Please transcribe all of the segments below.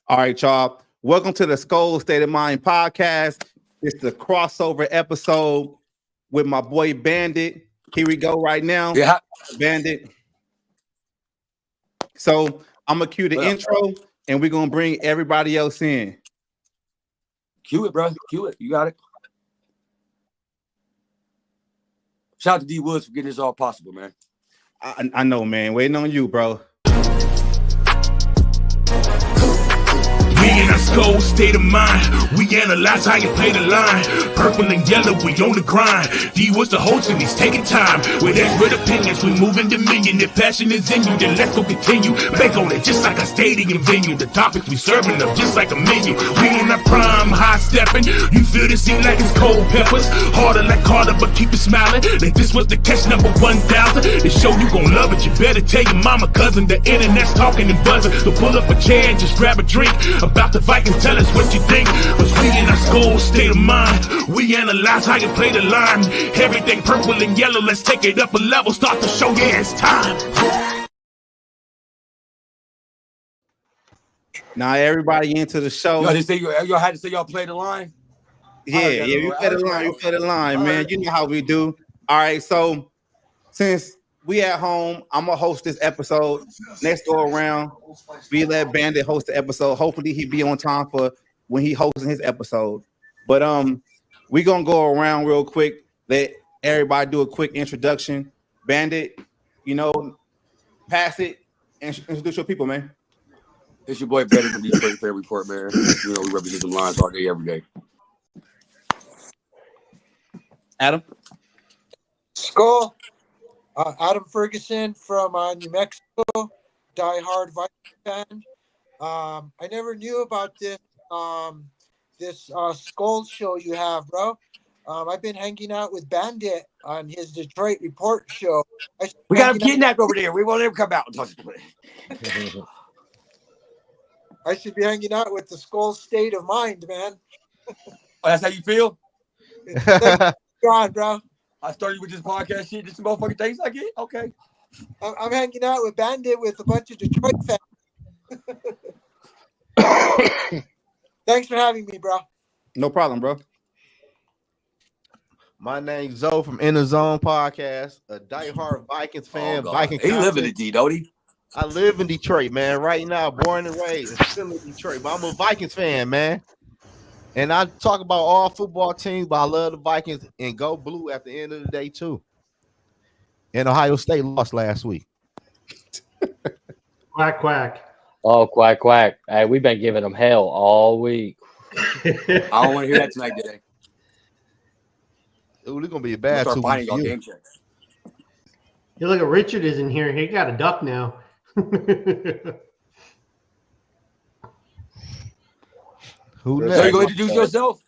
All right, y'all. Welcome to the SKOL State of Mind podcast. It's the crossover episode with my boy Bandit. Here we go right now. Yeah. Bandit. So I'm going to cue the intro, and we're going to bring everybody else in. Cue it, bro. Cue it. You got it. Shout out to D Woods for getting this all possible, man. I know, man. Waiting on you, bro. We in a SKOL state of mind. We analyze how you play the line. Purple and yellow, we on the grind. D was the host and he's taking time. With expert opinions, we moving dominion. If passion is in you, then let's go continue. Bank on it just like a stadium venue. The topics we serving up just like a menu. We in our prime, high stepping. You feel the scene like it's cold peppers. Harder like Carter, but keep it smiling. Like this was the catch number 1,000. The show you gon' love it. You better tell your mama, cousin. The internet's talking and buzzing. So pull up a chair and just grab a drink. About the Vikings, tell us what you think. But we in our SKOL state of mind. We analyze how you play the line. Everything purple and yellow, let's take it up a level. Start the show, yeah, it's time. Now everybody into the show. Y'all had to say y'all play the line? Yeah, you play the line. You play the line, man. You know how we do. All right, so since we at home, I'm gonna host this episode. Next go around, we let Bandit host the episode. Hopefully he be on time for when he hosting his episode. But we gonna go around real quick. Let everybody do a quick introduction. Bandit, pass it and introduce your people, man. It's your boy Bandit from Detroit Fair Report, man. You know we represent the lines all day, every day. Adam. SKOL. Adam Ferguson from New Mexico, diehard Vikings fan. I never knew about this SKOL show you have, bro. I've been hanging out with Bandit on his Detroit Report show. We got him kidnapped over there. We won't let him come out. I should be hanging out with the SKOL State of Mind, man. Oh, that's how you feel? God, bro. I started with this podcast shit. This motherfucking things like it. Okay. I'm hanging out with Bandit with a bunch of Detroit fans. Thanks for having me, bro. No problem, bro. My name's Zoe from In The Zoen podcast, a diehard Vikings fan. He live in the D, don't he? I live in Detroit, man. Right now, born and raised, still in Detroit, but I'm a Vikings fan, man. And I talk about all football teams, but I love the Vikings and go blue at the end of the day, too. And Ohio State lost last week. Quack, quack. Oh, quack, quack. Hey, we've been giving them hell all week. I don't want to hear that tonight, today. Ooh, they're going to be a bad start 2 finding weeks. y'all game checks. You look at Richard isn't here. He got a duck now. Who So next? you going to introduce yourself?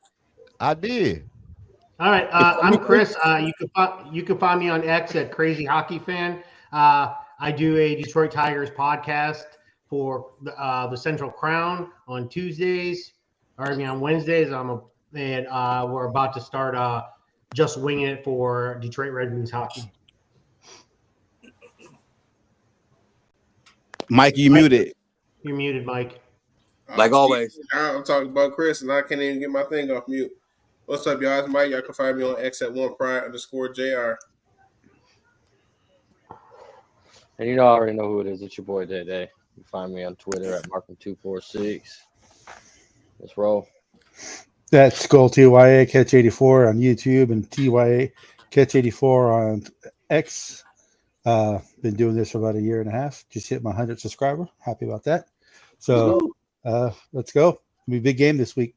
I did. All right, I'm Chris. You can find me on X at Crazy Hockey Fan. I do a Detroit Tigers podcast for the Central Crown on Tuesdays. On Wednesdays. We're about to start just winging it for Detroit Red Wings hockey. Mike, you muted. You're muted, Mike. Like always. I'm talking about Chris, and I can't even get my thing off mute. What's up, y'all? It's Mike. Y'all can find me on X at @1pride_JR. And I already know who it is. It's your boy, Day. You can find me on Twitter at Markham246. Let's roll. That's SKOL TYA Catch 84 on YouTube and TYA Catch 84 on X. Been doing this for about a year and a half. Just hit my 100th subscriber. Happy about that. So let's go. It'll be a big game this week.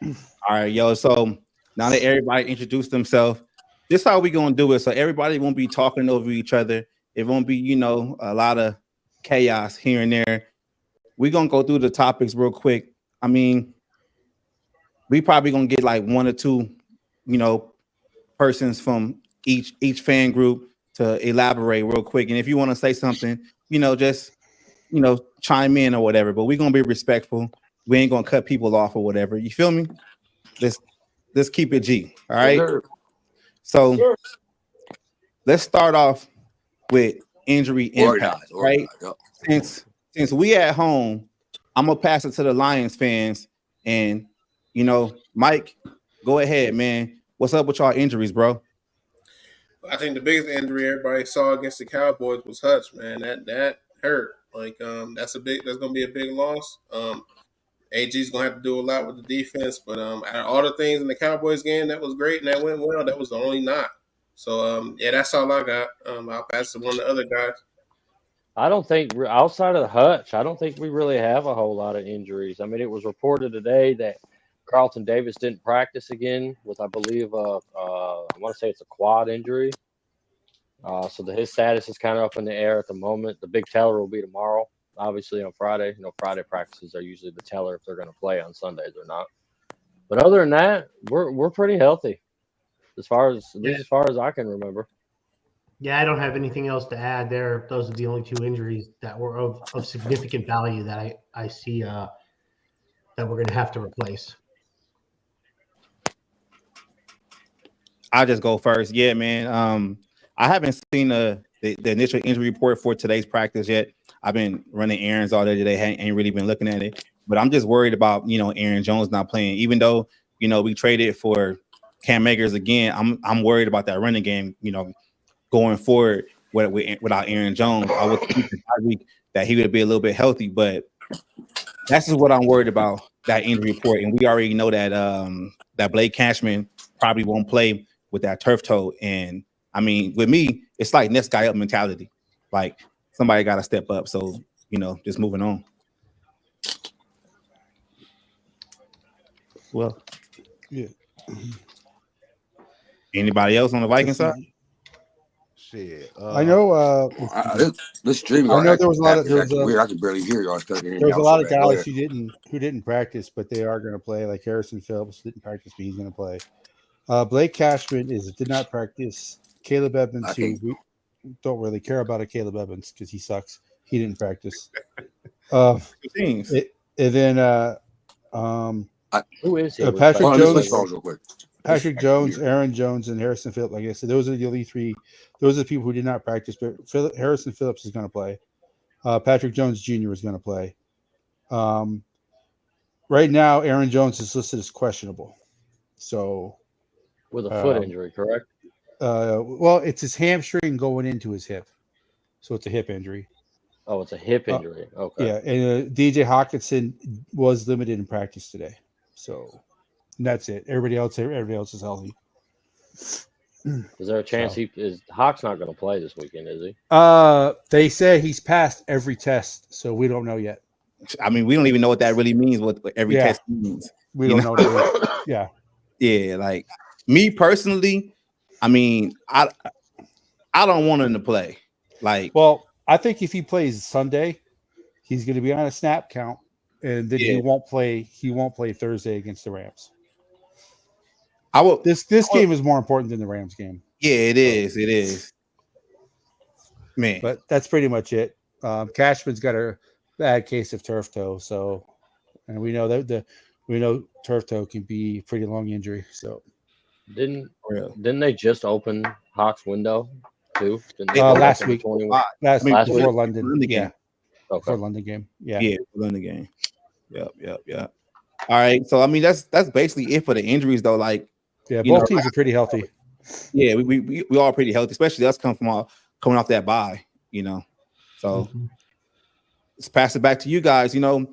All right, yo. So now that everybody introduced themselves, this is how we gonna do it. So everybody won't be talking over each other. It won't be, a lot of chaos here and there. We're gonna go through the topics real quick. I mean, we probably gonna get like one or two, persons from each fan group to elaborate real quick. And if you want to say something, just chime in or whatever. But we're gonna be respectful. We ain't gonna cut people off or whatever. You feel me? Let's keep it G. All right. Sure. So let's start off with injury impact, right? Since we at home, I'm gonna pass it to the Lions fans, and Mike, go ahead, man. What's up with y'all injuries, bro? I think the biggest injury everybody saw against the Cowboys was Hutch, man. That hurt. Like that's gonna be a big loss. AG's gonna have to do a lot with the defense, but out of all the things in the Cowboys game that was great and that went well, that was the only knock. So yeah, that's all I got. I'll pass to one of the other guys. I don't think outside of Hutch, I don't think we really have a whole lot of injuries. I mean, it was reported today that Carlton Davis didn't practice again with, I believe, I want to say it's a quad injury. So his status is kind of up in the air at the moment. The big teller will be tomorrow, obviously on Friday. Friday practices are usually the teller if they're going to play on Sundays or not. But other than that, we're pretty healthy as far as I can remember. Yeah, I don't have anything else to add there. Those are the only two injuries that were of significant value that I see that we're going to have to replace. I'll just go first. Yeah, man. I haven't seen the initial injury report for today's practice yet. I've been running errands all day today. Ain't really been looking at it. But I'm just worried about, Aaron Jones not playing. Even though, we traded for Cam Akers again, I'm worried about that running game, going forward without Aaron Jones. I would think that he would be a little bit healthy, but that's just what I'm worried about, that injury report. And we already know that that Blake Cashman probably won't play with that turf toe. And I mean, with me, it's like next guy up mentality. Like somebody got to step up. So, just moving on. Well, yeah. Anybody else on the Vikings side? Shit. I know. This stream. I know there was a lot of weird. I can barely hear y'all. There was a lot of guys who didn't practice, but they are going to play. Like Harrison Phillips didn't practice, but he's going to play. Blake Cashman did not practice. Caleb Evans, who we don't really care about Caleb Evans because he sucks. He didn't practice. And then who is he? Patrick Jones. Real quick. Patrick Jones, Aaron Jones, and Harrison Phillips. Like I said, those are the only three. Those are the people who did not practice. But Harrison Phillips is going to play. Patrick Jones Jr. is going to play. Right now, Aaron Jones is listed as questionable. So, with a foot injury, correct? Well, it's his hamstring going into his hip, so it's a hip injury. Oh, it's a hip injury. Okay. Yeah, and DJ Hawkinson was limited in practice today. So. And that's it. Everybody else is healthy. Is there a chance Hawk's not going to play this weekend? Is he? They say he's passed every test, so we don't know yet. I mean, we don't even know what that really means. What every test means. We don't know. What yeah. Yeah, like me personally, I mean, I don't want him to play. Like, well, I think if he plays Sunday, he's going to be on a snap count, and then he won't play. He won't play Thursday against the Rams. This game is more important than the Rams game. Yeah, it is. It is. Man. But that's pretty much it. Cashman's got a bad case of turf toe, and we know that turf toe can be a pretty long injury. So didn't they just open Hawk's window too? Last week. Last week before week. London. Yeah. Okay. Before London game. Yeah. Yeah, London game. Yep. All right. So I mean that's basically it for the injuries though. Like both teams are pretty healthy. Yeah, we all pretty healthy, especially us coming off that bye, So let's pass it back to you guys. Who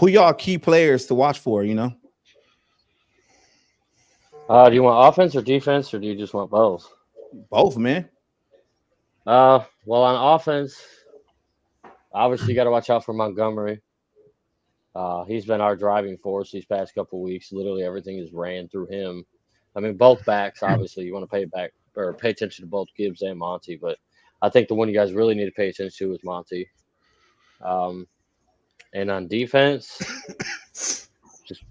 y'all key players to watch for, Do you want offense or defense, or do you just want both? Both, man. Well, on offense, obviously you got to watch out for Montgomery. He's been our driving force these past couple of weeks. Literally everything is ran through him. I mean, both backs, obviously, you want to pay attention to both Gibbs and Monty, but I think the one you guys really need to pay attention to is Monty. And on defense, just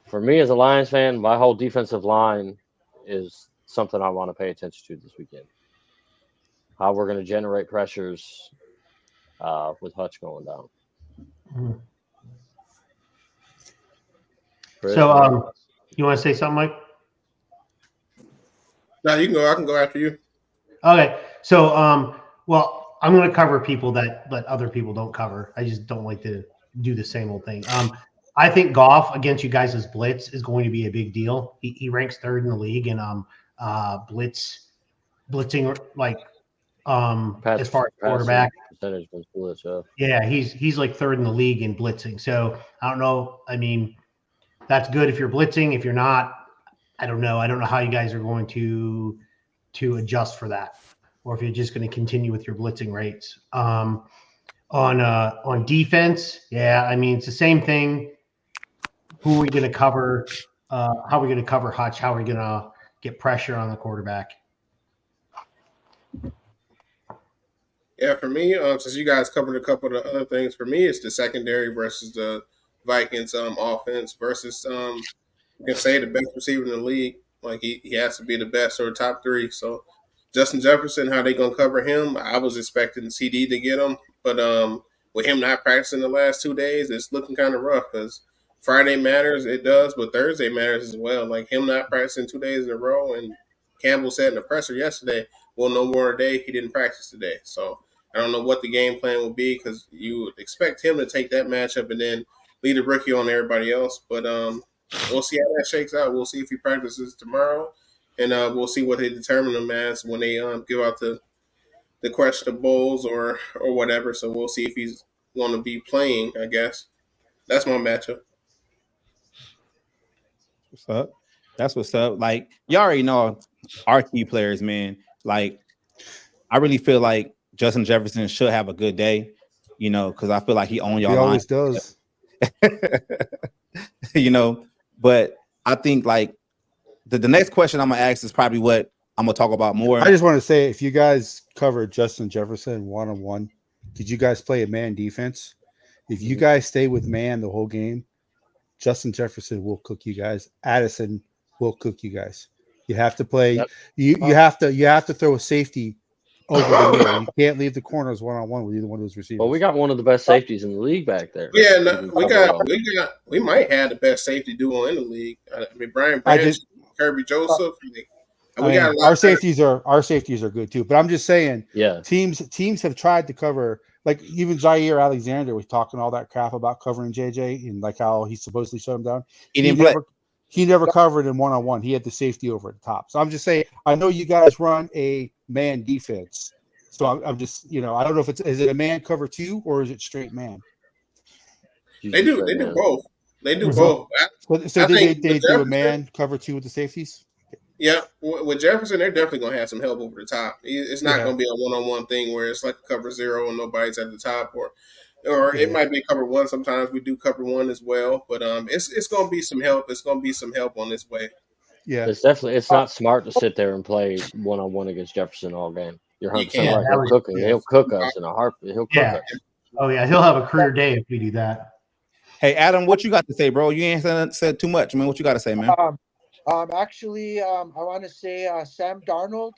for me as a Lions fan, my whole defensive line is something I want to pay attention to this weekend. How we're going to generate pressures with Hutch going down. Chris, so, you want to say something, Mike? No, you can go. I can go after you. Okay. So, well, I'm going to cover people that other people don't cover. I just don't like to do the same old thing. I think Goff against you guys' blitz is going to be a big deal. He ranks 3rd in the league in blitzing, like as far as quarterback percentage was blitz. Yeah, he's like 3rd in the league in blitzing. So I don't know. I mean, that's good if you're blitzing. If you're not, I don't know. I don't know how you guys are going to adjust for that, or if you're just going to continue with your blitzing rates. On defense, yeah, I mean, it's the same thing. Who are we going to cover? How are we going to cover Hutch? How are we going to get pressure on the quarterback? Yeah, for me, since you guys covered a couple of the other things, for me, it's the secondary versus the Vikings offense versus you can say the best receiver in the league. Like he has to be the best or top 3. So Justin Jefferson, how they gonna cover him? I was expecting CD to get him, but with him not practicing the last 2 days, it's looking kind of rough because Friday matters, it does, but Thursday matters as well. Like him not practicing 2 days in a row, and Campbell said in the presser yesterday, "Well, no more today. He didn't practice today." So I don't know what the game plan will be because you would expect him to take that matchup and then lead the rookie on everybody else. But we'll see how that shakes out. We'll see if he practices tomorrow, and we'll see what they determine him as when they give out the questionables or whatever. So we'll see if he's going to be playing, I guess. That's my matchup. What's up? That's what's up. Like, you already know our key players, man. Like, I really feel like Justin Jefferson should have a good day, you know, because I feel like he owns y'all. He always does. You know, but I think like the next question I'm gonna ask is probably what I'm gonna talk about more. I just want to say, if you guys covered Justin Jefferson 1-on-1, did you guys play a man defense? If you guys stay with man the whole game, Justin Jefferson will cook you guys. Addison will cook you guys. You have to play. Yep. You have to throw a safety over the middle. You can't leave the corners 1-on-1 with either one of those receivers. Well, we got one of the best safeties in the league back there. Yeah, no, we might have the best safety duo in the league. I mean, Brian Branch, Kirby Joseph. Our safeties are good too. But I'm just saying, yeah, teams have tried to cover. Like even Jair Alexander was talking all that crap about covering JJ and like how he supposedly shut him down. He never covered in 1-on-1. He had the safety over at the top. So I'm just saying, I know you guys run a man defense. So I'm just, you know, I don't know if is it a man cover 2 or is it straight man? They do both. They do both. So they do a man cover 2 with the safeties? Yeah, with Jefferson, they're definitely going to have some help over the top. It's not going to be a 1-on-1 thing where it's like a cover 0 and nobody's at the top, or it might be cover 1. Sometimes we do cover 1 as well, but it's going to be some help. It's going to be some help on this way. Yeah, it's not smart to sit there and play 1-on-1 against Jefferson all game. You're 100% right. He'll cook us in a heartbeat. He'll cook us. Oh yeah, he'll have a career day if we do that. Hey Adam, what you got to say, bro? You ain't said too much, man. What you got to say, man? Actually, I want to say Sam Darnold,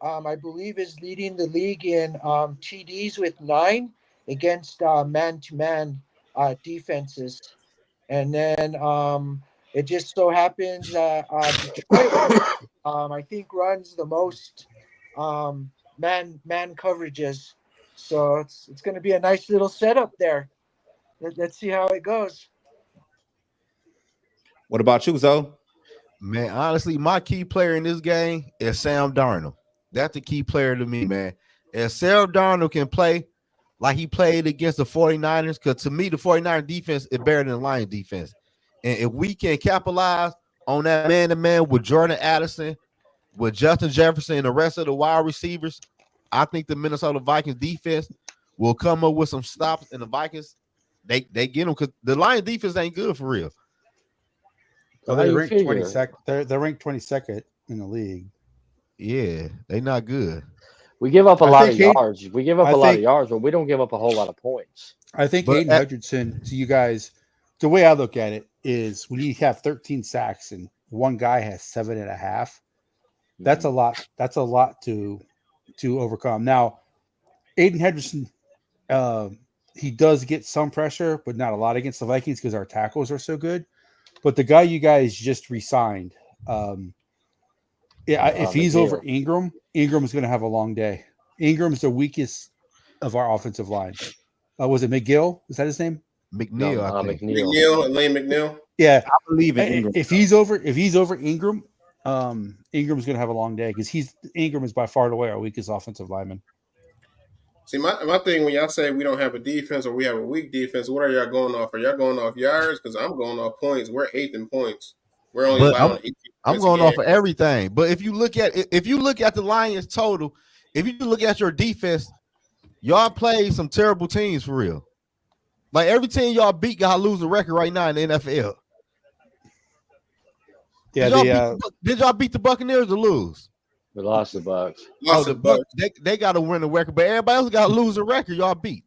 I believe, is leading the league in TDs with 9 against man-to-man defenses. And then it just so happens that Detroit, I think, runs the most man coverages. So it's going to be a nice little setup there. Let's see how it goes. What about you, Zoe? Man, honestly, my key player in this game is Sam Darnold. That's the key player to me, man. If Sam Darnold can play like he played against the 49ers, because to me, the 49ers defense is better than the Lions defense. And if we can capitalize on that man-to-man with Jordan Addison, with Justin Jefferson and the rest of the wide receivers, I think the Minnesota Vikings defense will come up with some stops, and the Vikings, they get them because the Lions defense ain't good for real. Well, they're ranked 22nd. They're ranked 22nd in the league. Yeah, they're not good. We give up a lot of yards. We give up a lot of yards, but we don't give up a whole lot of points. I think Aiden Hutchinson, to you guys, the way I look at it is when you have 13 sacks and one guy has 7.5, that's a lot. That's a lot to overcome. Now, Aiden Hutchinson, he does get some pressure, but not a lot against the Vikings because our tackles are so good. But the guy you guys just re-signed, if he's over Ingram, Ingram's going to have a long day. Ingram's the weakest of our offensive line. Was it McGill? Is that his name? McNeil, I think. McNeil, Lane McNeil. Yeah, I believe in Ingram. If he's over Ingram, Ingram's going to have a long day because Ingram is by far and away our weakest offensive lineman. See, my thing when y'all say we don't have a defense or we have a weak defense, what are y'all going off? Are y'all going off yards? Because I'm going off points. We're 8th in points. We're only allowing 18 I'm points going a game. off of everything. But if you look at the Lions total, if you look at your defense, y'all play some terrible teams for real. Like every team y'all beat got a losing record right now in the NFL. Yeah, did y'all beat the Buccaneers or lose? We lost the Bucks. The Bucks. They got to win the record, but everybody else got a losing record. Y'all beat.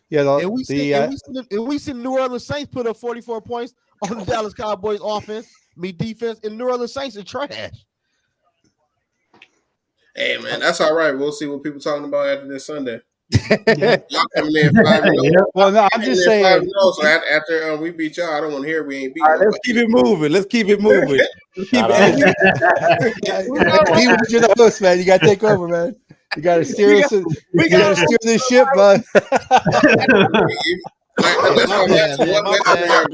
Yeah, and we see New Orleans Saints put up 44 points on the Dallas Cowboys offense, defense, and New Orleans Saints are trash. Hey man, that's all right. We'll see what people talking about after this Sunday. Yeah. Y'all coming in 5-0. Well, no, I'm just saying. 5-0, so after we beat y'all, I don't want to hear we ain't beat. All right, let's keep it moving. Let's keep it moving. You're the host, man. You got to take over, man. You got to steer us. You got to steer this ship, bud. I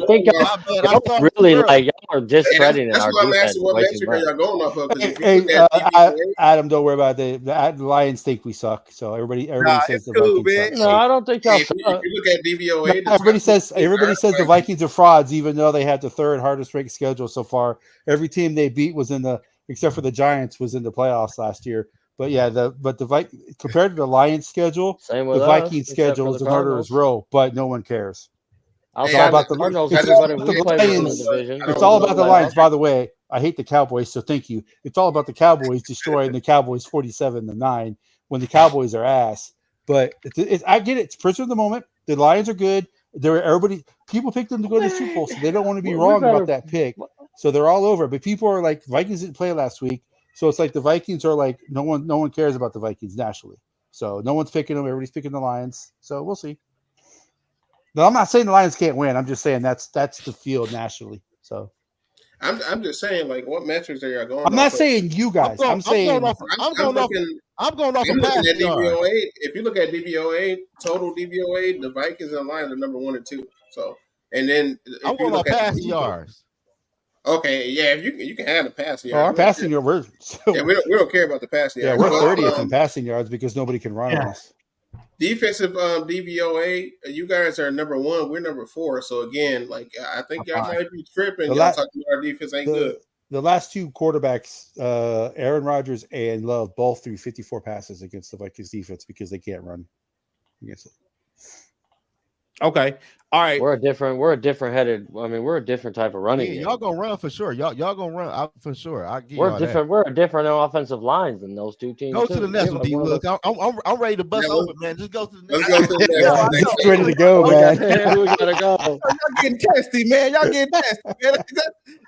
think y'all really like y'all are discrediting our defense. What metric are y'all going off of? Hey, Adam, don't worry about it. The Lions think we suck, so everybody says the Vikings suck. No, I don't think y'all. If you look at DVOA, everybody says the Vikings are frauds, even though they had the third hardest ranked schedule so far. Every team they beat was except for the Giants, was in the playoffs last year. But yeah, compared to the Lions schedule, the Vikings schedule is an murderer's row, but no one cares. It's all about the Cardinals. Everybody we play in the division. It's all about the Lions. By the way, I hate the Cowboys, so thank you. It's all about the Cowboys destroying the Cowboys 47-9 when the Cowboys are ass. But I get it. It's prisoner of the moment. The Lions are good. People picked them to go to the Super Bowl, so they don't want to be wrong about that pick. So they're all over. But people are like, Vikings didn't play last week. So it's like the Vikings are like, no one cares about the Vikings nationally. So no one's picking them. Everybody's picking the Lions. So we'll see. No, I'm not saying the Lions can't win. I'm just saying that's the field nationally. So I'm just saying, like, what metrics are y'all going? I'm not saying you guys. I'm going off passing yards. If you look at DVOA, total DVOA, the Vikings and Lions are number 1 and 2. So, and then I'm going off passing yards. Okay, yeah, you can have the passing yards. Our passing yards, we don't care about the passing yards. Yeah, we're 30th in passing yards because nobody can run on us. Defensive DVOA, you guys are number 1. We're number 4. So again, like I think y'all might be tripping. Y'all talking about our defense ain't good. The last two quarterbacks, Aaron Rodgers and Love, both threw 54 passes against the Vikings defense because they can't run against it. Okay. All right. We're a different type of running game. Y'all gonna run for sure. Y'all gonna run out for sure. We're different. We're a different offensive lines than those two teams. Go to the next one, D. Look, I'm ready to bust open, man. Just go to the next one. Just ready to go, man. We gotta go. Y'all getting testy, man. Y'all getting testy, man.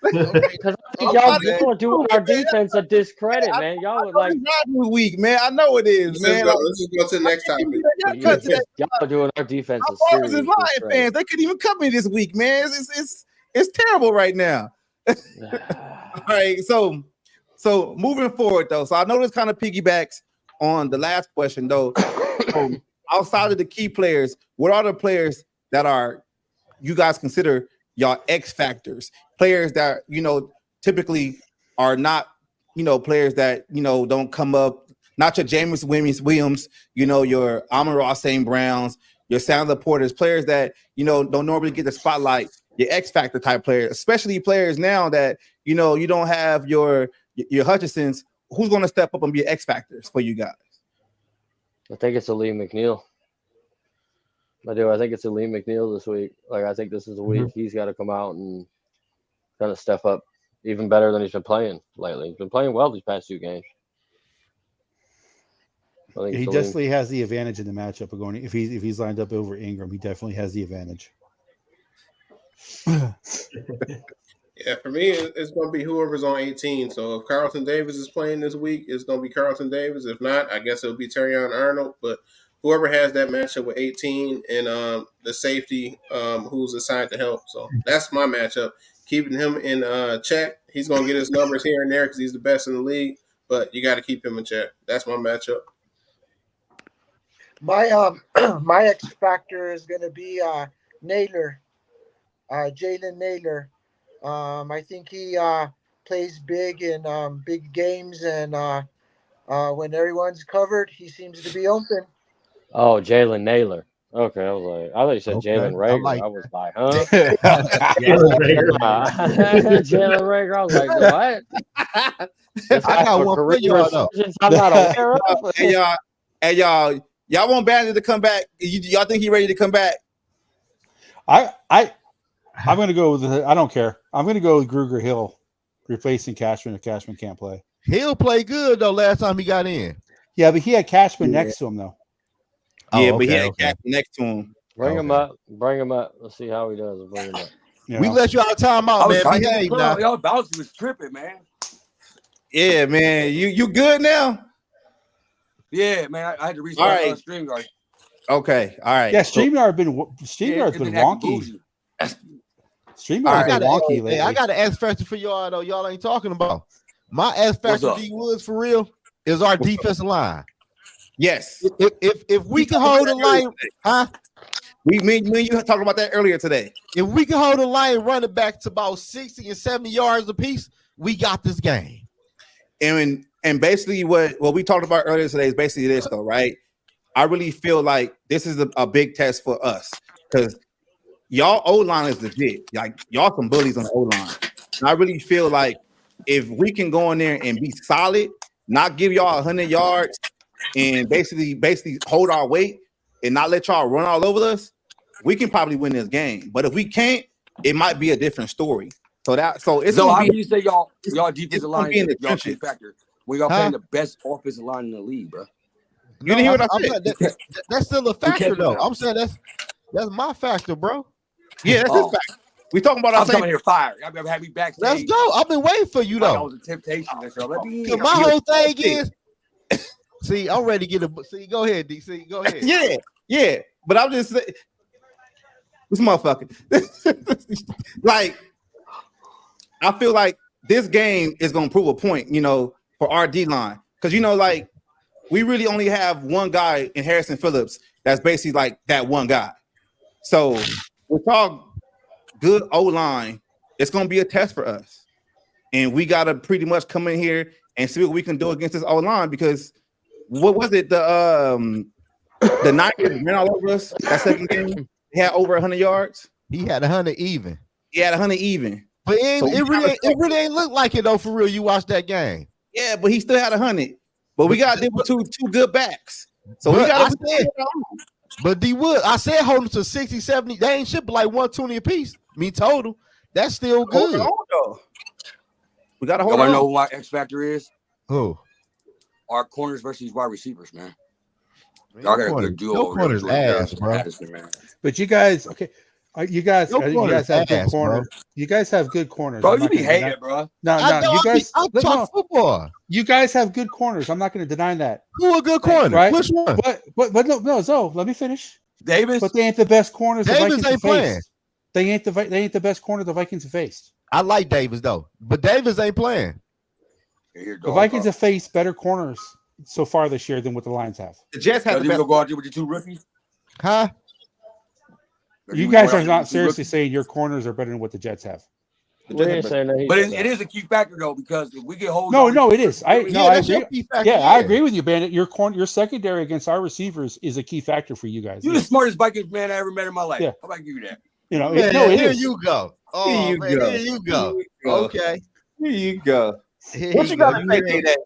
Because y'all doing our defense a discredit, man. Y'all would like week, man. I know it is, man. Let's just go to the next topic. Y'all doing our defense a serious Lion fans. They couldn't even cut me this week, man. It's terrible right now. All right, so moving forward though. So I know this kind of piggybacks on the last question though. Outside of the key players, what are the players that are you guys consider y'all X factors? Players that typically are not players that don't come up. Not your Jameis Williams, your Amon-Ra St. Browns, your Sandler Porters, players that don't normally get the spotlight. Your X factor type players, especially players now that you don't have your Hutchinsons. Who's going to step up and be X factors for you guys? I think it's Aleem McNeil. I do. I think it's Aleem McNeil this week. Like I think this is a week he's got to come out and kind of step up even better than he's been playing lately. He's been playing well these past 2 games. He definitely has the advantage in the matchup of going. If he's lined up over Ingram, he definitely has the advantage. Yeah, for me, it's going to be whoever's on 18. So if Carlton Davis is playing this week, it's going to be Carlton Davis. If not, I guess it'll be Terrion Arnold. But whoever has that matchup with 18 and the safety who's assigned to help. So that's my matchup. Keeping him in check. He's going to get his numbers here and there because he's the best in the league. But you got to keep him in check. That's my matchup. My my X factor is going to be Naylor, Jalen Naylor. I think he plays big in big games, and when everyone's covered, he seems to be open. Oh, Jalen Naylor. Okay, I was like, I thought you said Okay, Jalen I Rager. like I was like, huh? Jalen Rager. I was like, what? This I guy got for one for career y'all though. resurgence I'm not aware of. And y'all want Bandit to come back? Y'all think he ready to come back? I'm going to go with I don't care. I'm going to go with Gruger Hill replacing Cashman if Cashman can't play. He'll play good though. Last time he got in. Yeah, but he had Cashman next to him though. Yeah, Oh, but he okay, had okay. Cashman next to him. Bring him Okay. up. Bring him up. Let's see how he does. Bring him up. You We know? let you out of time I out, was man. trying to Behave get now. y'all bouncy was tripping, man. Yeah, man. You good now? Yeah, man. I had to restart All right. StreamYard. Okay. All right. Yeah, StreamYard's been wonky. bougie. StreamYard's been wonky Hey, lately. I got an S factor for y'all though. Y'all ain't talking about. My S What's factor up? D Woods for real is our defensive line. Yes. If we can hold the line, huh? Me and you talked about that earlier today. If we can hold the line running back to about 60 and 70 yards apiece, we got this game. And basically what we talked about earlier today is basically this though, right? I really feel like this is a big test for us because y'all O-line is legit. Like y'all some bullies on the O-line. And I really feel like if we can go in there and be solid, not give y'all 100 yards and basically hold our weight and not let y'all run all over us, we can probably win this game. But if we can't, it might be a different story. So it's So gonna how be can you say y'all defensive line be in the y'all key trenches. factor when y'all playing the best offensive line in the league, bro? You didn't hear what I said? That's still a factor can't do though. that. I'm saying that's my factor, bro. Yeah, that's his fact. We talking about our I'm same. coming here fired. Y'all ever had me backstage? Let's go. I've been waiting for you Like I though. was a temptation. So let me. My whole thing is, see, I'm ready to get a. See, go ahead, DC. Go ahead. Yeah. But I'm just saying, this motherfucker. Like, I feel like this game is gonna prove a point, for our D line, because like we really only have one guy in Harrison Phillips that's basically like that one guy. So with our good O line, it's gonna be a test for us, and we gotta pretty much come in here and see what we can do against this O line because what was it the Niners ran all over us that second game? He had over 100 yards. He had 100 even. He had 100 even. But it really ain't look like it though. For real, you watched that game. Yeah, but he still had 100. But we got to deal with two good backs. So we got to. But D Wood, I said hold him to 60, 70. They ain't shit but like 120 apiece. Me total. That's still good. Hold on, we got to hold on. Y'all know who my X factor is? Who? Our corners versus wide receivers, man. Y'all got a good duo. No corners ass, bro. But you guys, okay. You guys have good corners. You guys have good corners. Bro, you be hating, bro. No, you guys. I talk football. You guys have good corners. I'm not going to deny that. Who a good corner? Right? Which one? But no, Zoe, let me finish. Davis. But they ain't the best corners Davis the Vikings ain't have playing. faced. They ain't the best corner the Vikings have faced. I like Davis though, but Davis ain't playing. The Vikings have faced better corners so far this year than what the Lions have. The Jets have the best. Go out there with your two rookies? Huh? You guys are not seriously saying your corners are better than what the Jets have. But it is a key factor though because if we get hold. No, it is. I agree. I agree with you, Bandit. Your secondary against our receivers is a key factor for you guys. You're the smartest Vikings man I ever met in my life. Yeah. How about I give you that? Here you go. Oh, here you go. Okay. Here you go. What you got to say, that?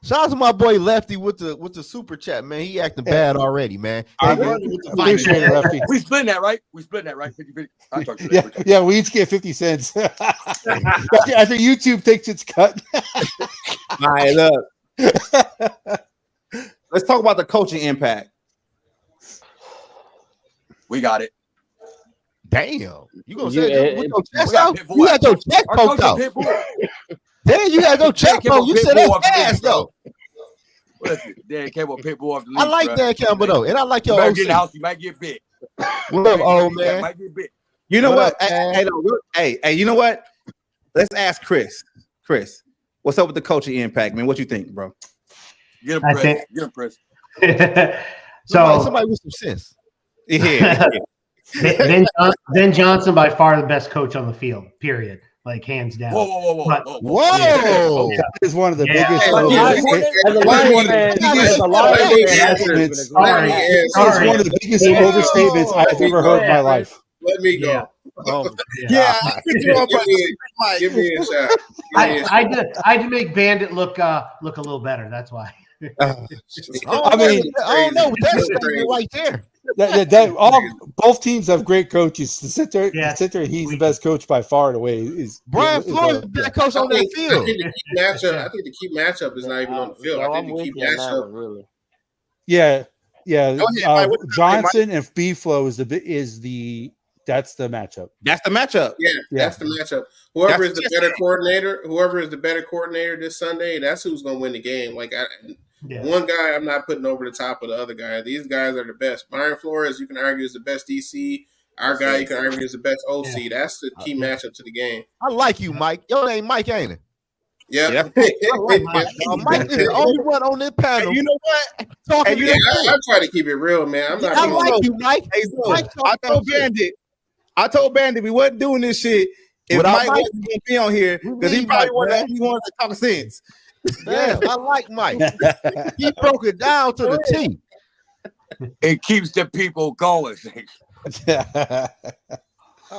Shout out to my boy Lefty with the super chat, man. He acting bad already, man. Appreciate it, Lefty. We split that, right? 50-50. I talk to you yeah, we each get 50 cents. After YouTube takes its cut. All right, look. Let's talk about the coaching impact. We got it. Damn. You gonna say you had your check poked out. Damn, you had your check poked. You said that's fast though. Listen, Dan Campbell Pitbull off the league. I like Dan Campbell though, and I like your OC. Get in the house, you might get big. What up, old man? Might get big. You know what? Hey, you know what? Let's ask Chris. Chris, what's up with the coaching impact, man? What you think, bro? Get him, Chris. somebody with some sense. Yeah. Ben Johnson, by far the best coach on the field, period. Like, hands down. Whoa. That is one of the Yeah. biggest. As a Lions fan, It's one of the biggest overstatements I've ever heard in my life. Let me go. Yeah. Give me a shot. I had to make Bandit look a little better. That's why. I mean, I don't know. That's statement right there. Both teams have great coaches. To sit there, he's the best coach by far and away. Brian Flores is the best coach on that field. I think the key matchup is not even on the field. I think the key matchup, really. Yeah. Johnson Mike. and B-Flow that's the matchup. That's the matchup. Yeah, that's the matchup. Whoever is the better coordinator this Sunday, that's who's going to win the game. Like, one guy I'm not putting over the top of the other guy. These guys are the best. Brian Flores, you can argue, is the best DC. Our guy, you can argue, is the best OC. Yeah. That's the key matchup to the game. I like you, Mike. Your name Mike, ain't it? Yeah. Mike is the only one on this panel. And you know what? I try to keep it real, man. I like you, Mike. I told Bandit we wasn't doing this shit if Mike wasn't going to be on here because he probably wanted to talk sense. Yeah, I like Mike. He broke it down to the T. It keeps the people going. I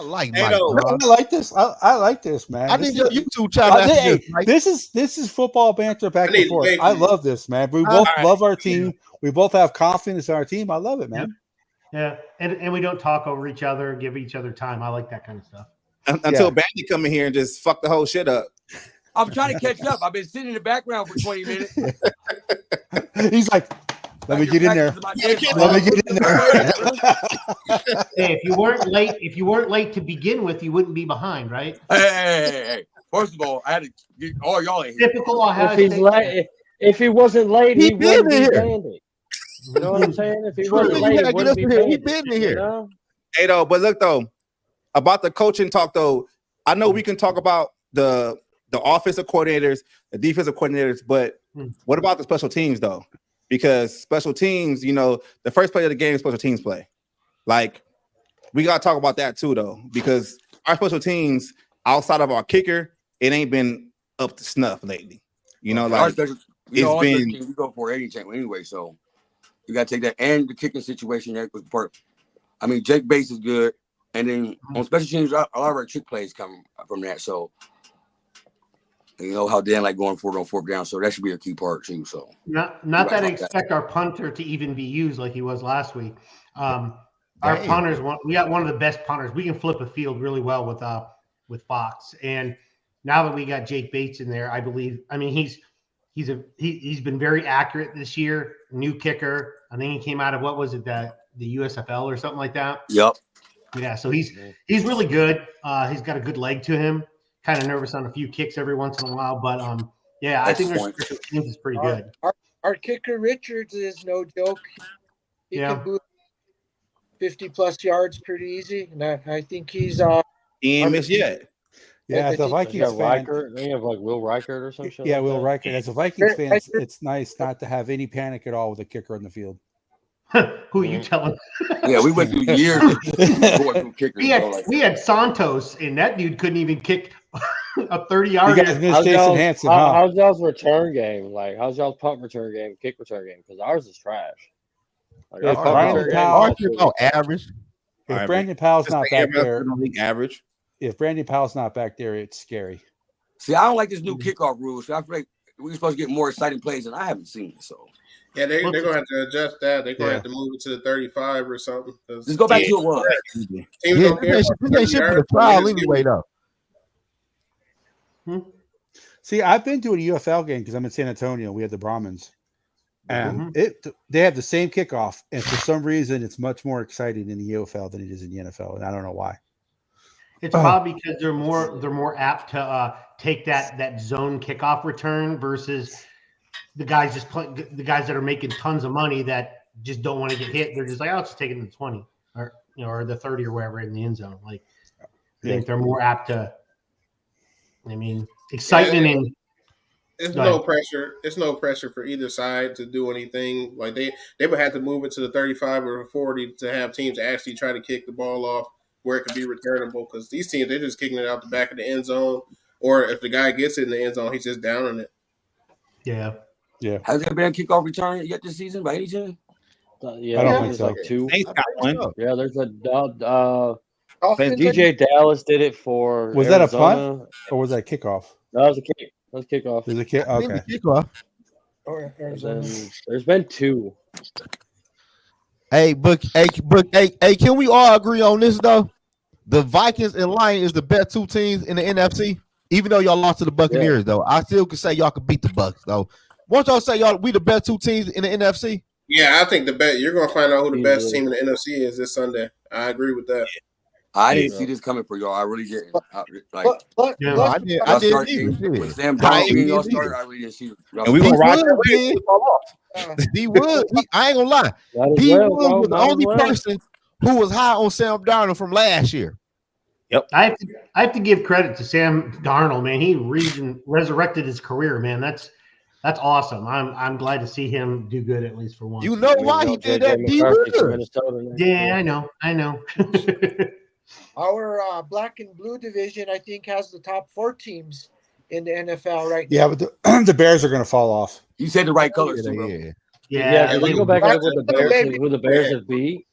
like Mike. I like this. I like this, man. I need your YouTube channel. This is football banter back and forth. I love this, man. We both love our team. We both have confidence in our team. I love it, man. Yeah, and we don't talk over each other, give each other time. I like that kind of stuff. Until Bandit come in here and just fuck the whole shit up. I'm trying to catch up. I've been sitting in the background for 20 minutes. He's like, let me get in there. Let me get in there. Hey, if you weren't late to begin with, you wouldn't be behind, right? Hey. First of all, I had to get all y'all in here. Typical Ohio State. If he wasn't late, he wouldn't be Bandit. You know what I'm saying? If he wasn't late, he wouldn't be Bandit. He been in here. You know? Hey, though, but look, though, about the coaching talk, though, I know we can talk about the offensive coordinators, the defensive coordinators, but what about the special teams, though? Because special teams, the first play of the game is special teams play. Like, we got to talk about that, too, though, because our special teams, outside of our kicker, it ain't been up to snuff lately. We go for any time anyway, so you got to take that. And the kicking situation, that was part. I mean, Jake Bates is good. And then on special teams, a lot of our trick plays come from that. So, you know how Dan like going for it on fourth down. So that should be a key part too. So not that I expect our punter to even be used like he was last week. Our punters, we got one of the best punters. We can flip a field really well with Fox. And now that we got Jake Bates in there, I believe. I mean, he's been very accurate this year. New kicker. I think he came out of what was it, the USFL or something like that. Yep. Yeah, so he's really good. He's got a good leg to him. Kind of nervous on a few kicks every once in a while, but I think our team is pretty good. Our kicker Richards is no joke. He can move 50+ yards pretty easy, and I think he's he ain't missed yet. Yeah, as a Vikings fan, they have like Will Reichert or some shit. Yeah, Will Reichert. As a Vikings fan, it's nice not to have any panic at all with a kicker in the field. Who are you telling? Yeah, we went through years going through kickers. We had Santos, and that dude couldn't even kick a 30-yard. How's y'all's return game? Like, how's y'all's punt return game, kick return game? Because ours is trash. Like, average. If Brandon Powell's not back there, average. If Brandon Powell's not back there, it's scary. See, I don't like this new kickoff rule. So I feel like we're supposed to get more exciting plays, and I haven't seen it. So. Yeah, they're going to have to adjust that. They're going to have to move it to the 35 or something. Just go back to it was. They should put a trial anyway, though. See, I've been to a UFL game because I'm in San Antonio. We had the Brahmins. And they have the same kickoff. And for some reason, it's much more exciting in the UFL than it is in the NFL. And I don't know why. It's probably because they're more apt to take that zone kickoff return versus the guys the guys that are making tons of money that just don't want to get hit. They're just like, I'll just take it in the 20 or the 30 or wherever in the end zone. Like, I think they're more apt to. I mean, excitement it's no pressure. It's no pressure for either side to do anything. Like they would have to move it to the 35 or 40 to have teams actually try to kick the ball off where it could be returnable. Because these teams, they're just kicking it out the back of the end zone, or if the guy gets it in the end zone, he's just downing it. Yeah. Has there been a kickoff return yet this season by any chance? Yeah, I don't think so. Like 2. Got one. Yeah, there's a Dolphins DJ Dallas did it for. Was Arizona. that a punt or was that a kickoff? That was a kick. That was a kickoff. There's a kick. Okay. Kickoff. or And Arizona. then there's been 2. Hey, hey, can we all agree on this though? The Vikings and Lions is the best 2 teams in the NFC. Even though y'all lost to the Buccaneers, though, I still can say y'all can beat the Bucs, though. Won't y'all say we the best 2 teams in the NFC? Yeah, I think you're going to find out who the best team in the NFC is this Sunday. I agree with that. I didn't see this coming for y'all. I really didn't. I didn't either. With Sam Darnold being y'all starter, I really didn't see. And we gonna ride that way. D Wood, I ain't gonna lie. D Wood was the only person who was high on Sam Darnold from last year. Yep. I have to give credit to Sam Darnold, man. He resurrected his career, man. That's awesome. I'm glad to see him do good at least for once. You know why he did that, D Wood? Yeah, I know. Our black and blue division, I think, has the top 4 teams in the NFL right now. Yeah, but the Bears are going to fall off. You said the right colors, bro. Yeah. Can we go back and look at who the Bears have beat?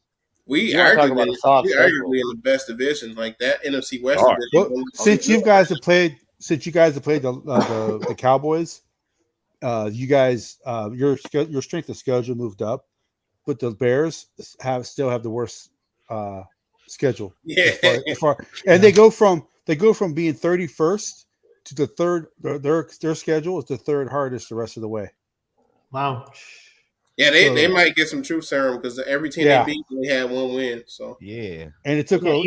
We You wanna talk arguably about a soft schedule. in the best division, like that NFC West. All right. division. Well, since you guys have played the Cowboys, you guys your strength of schedule moved up, but the Bears still have the worst schedule. Yeah. And they go from being 31st to the third. Their schedule is the third hardest the rest of the way. Wow. Yeah, they might get some truth serum because every team they beat only had 1 win. So yeah, and it took Will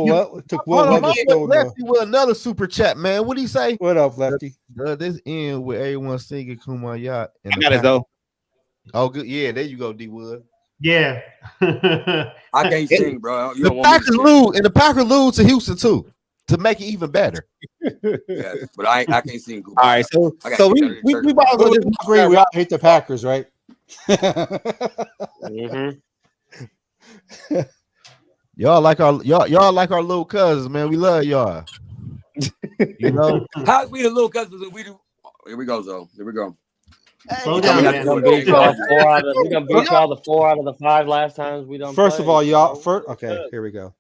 Lefty with another super chat, man. What do you say? What up, Lefty? This end with everyone singing Kumbaya. I got it though. Oh, good. Yeah, there you go, D Wood. Yeah. I can't sing, bro. The Packers lose to Houston too to make it even better. Yeah, but I can't sing. All right, so we about to agree. We all hate the Packers, right? Y'all like our little cousins, man. We love y'all. You know how we the little cousins and we do. Here we go, Zoe. Here we go. Slow down, man. We're gonna beat y'all the 4 out of the 5 last times we done. First of all, okay, here we go.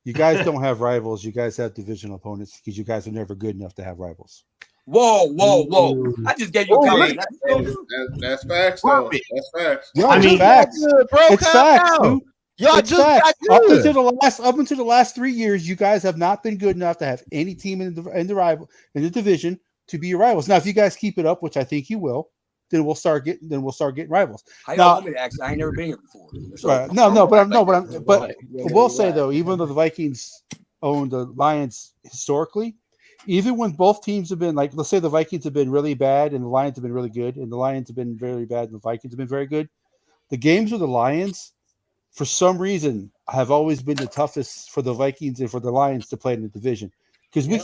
You guys don't have rivals. You guys have divisional opponents because you guys are never good enough to have rivals. Whoa. I just gave you a comment. That's facts, though. That's facts. Facts. Good, bro. It's facts, dude. Y'all it's just facts. got good. Up until the last 3 years, you guys have not been good enough to have any team in the division to be your rivals. Now, if you guys keep it up, which I think you will, then we'll start getting rivals. I ain't never been here before. So. Right. But we'll say though, even though the Vikings own the Lions historically, even when both teams have been like, let's say the Vikings have been really bad and the Lions have been really good, and the Lions have been very bad and the Vikings have been very good, the games with the Lions, for some reason, have always been the toughest for the Vikings and for the Lions to play in the division. Because we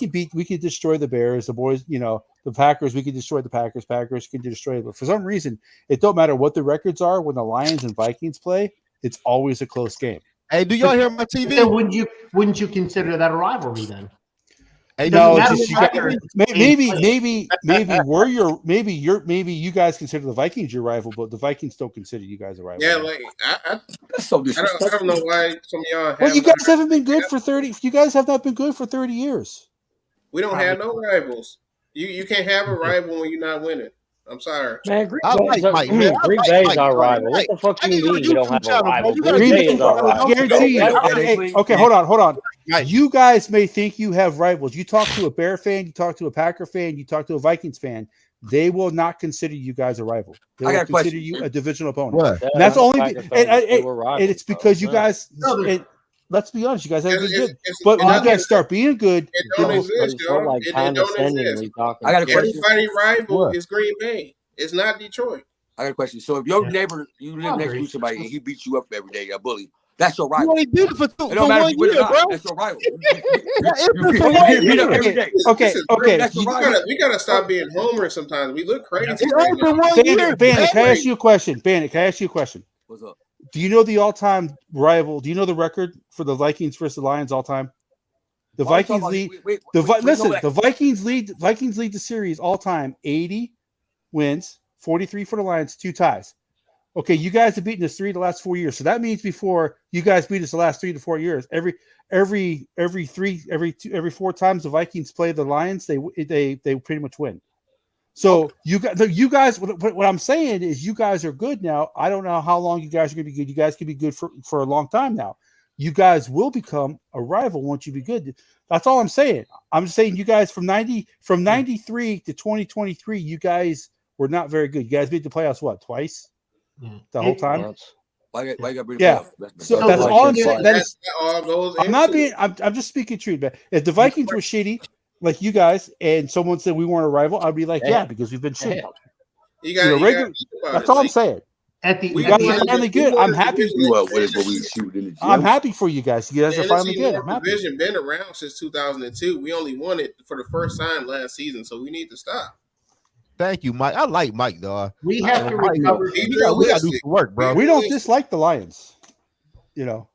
can destroy the Bears, the boys, the Packers, we can destroy the Packers can destroy them. For some reason, it don't matter what the records are when the Lions and Vikings play, it's always a close game. Hey, do y'all hear my TV? Then wouldn't you consider that a rivalry then? Hey, no, just maybe you guys consider the Vikings your rival, but the Vikings don't consider you guys a rival. Yeah, like that's so disrespectful. I don't know why some of y'all. Well, you guys haven't been good for 30. You guys have not been good for 30 years. We don't have no rivals. You can't have a rival when you're not winning. I'm sorry. Man, Green Bay's our rival. What the fuck do you mean you don't have a rival? Green Bay is our rival. Guarantee you. Okay, hold on. You guys may think you have rivals. You talk to a Bear fan, you talk to a Packer fan, you talk to a Vikings fan. They will not consider you guys a rival. They will consider you a divisional opponent. What? And that's only, and it's because you guys. Let's be honest, you guys haven't been good. But when you guys start being good, it don't exist, yo. It don't exist. I got a question. Everybody's rival is Green Bay. It's not Detroit. I got a question. So if your neighbor, you live next to somebody and he beats you up every day, a bully, That's your rival. You only did it for, It don't matter if you win or not. bro. That's your rival. You Okay, beat up every day. okay. That's your rival. We gotta stop being homers sometimes. We look crazy. It's only been 1 year. Bandit, can I ask you a question? Bandit, can I ask you a question? What's up? Do you know the all-time rival? Do you know the record for the Vikings versus the Lions all-time? The Vikings lead. The Vikings lead. Vikings lead the series all-time. 80 wins, 43 for the Lions, 2 ties. Okay, you guys have beaten us 3 of the last 4 years. So that means before you guys beat us the last 3 to 4 years, every 4 times the Vikings play the Lions, they pretty much win. So you guys, what I'm saying is you guys are good now. I don't know how long you guys are going to be good. You guys can be good for a long time now. You guys will become a rival once you be good. That's all I'm saying. I'm just saying you guys from 93 to 2023, you guys were not very good. You guys beat the playoffs twice? The whole time? Why you got to bring yeah. So that's all I'm saying. That all goes I'm not being. I'm just speaking truth. But if the Vikings were shitty, like you guys, and someone said we weren't a rival, I'd be like, yeah, because we've been shitty. That's all I'm saying. You guys are finally good. I'm happy. I'm happy for you guys. You guys are finally good. I'm happy. Division been around since 2002. We only won it for the first time last season, so we need to stop. Thank you, Mike. I like Mike, dog. We have to recover. We got to do some work, bro. We don't dislike the Lions. You know,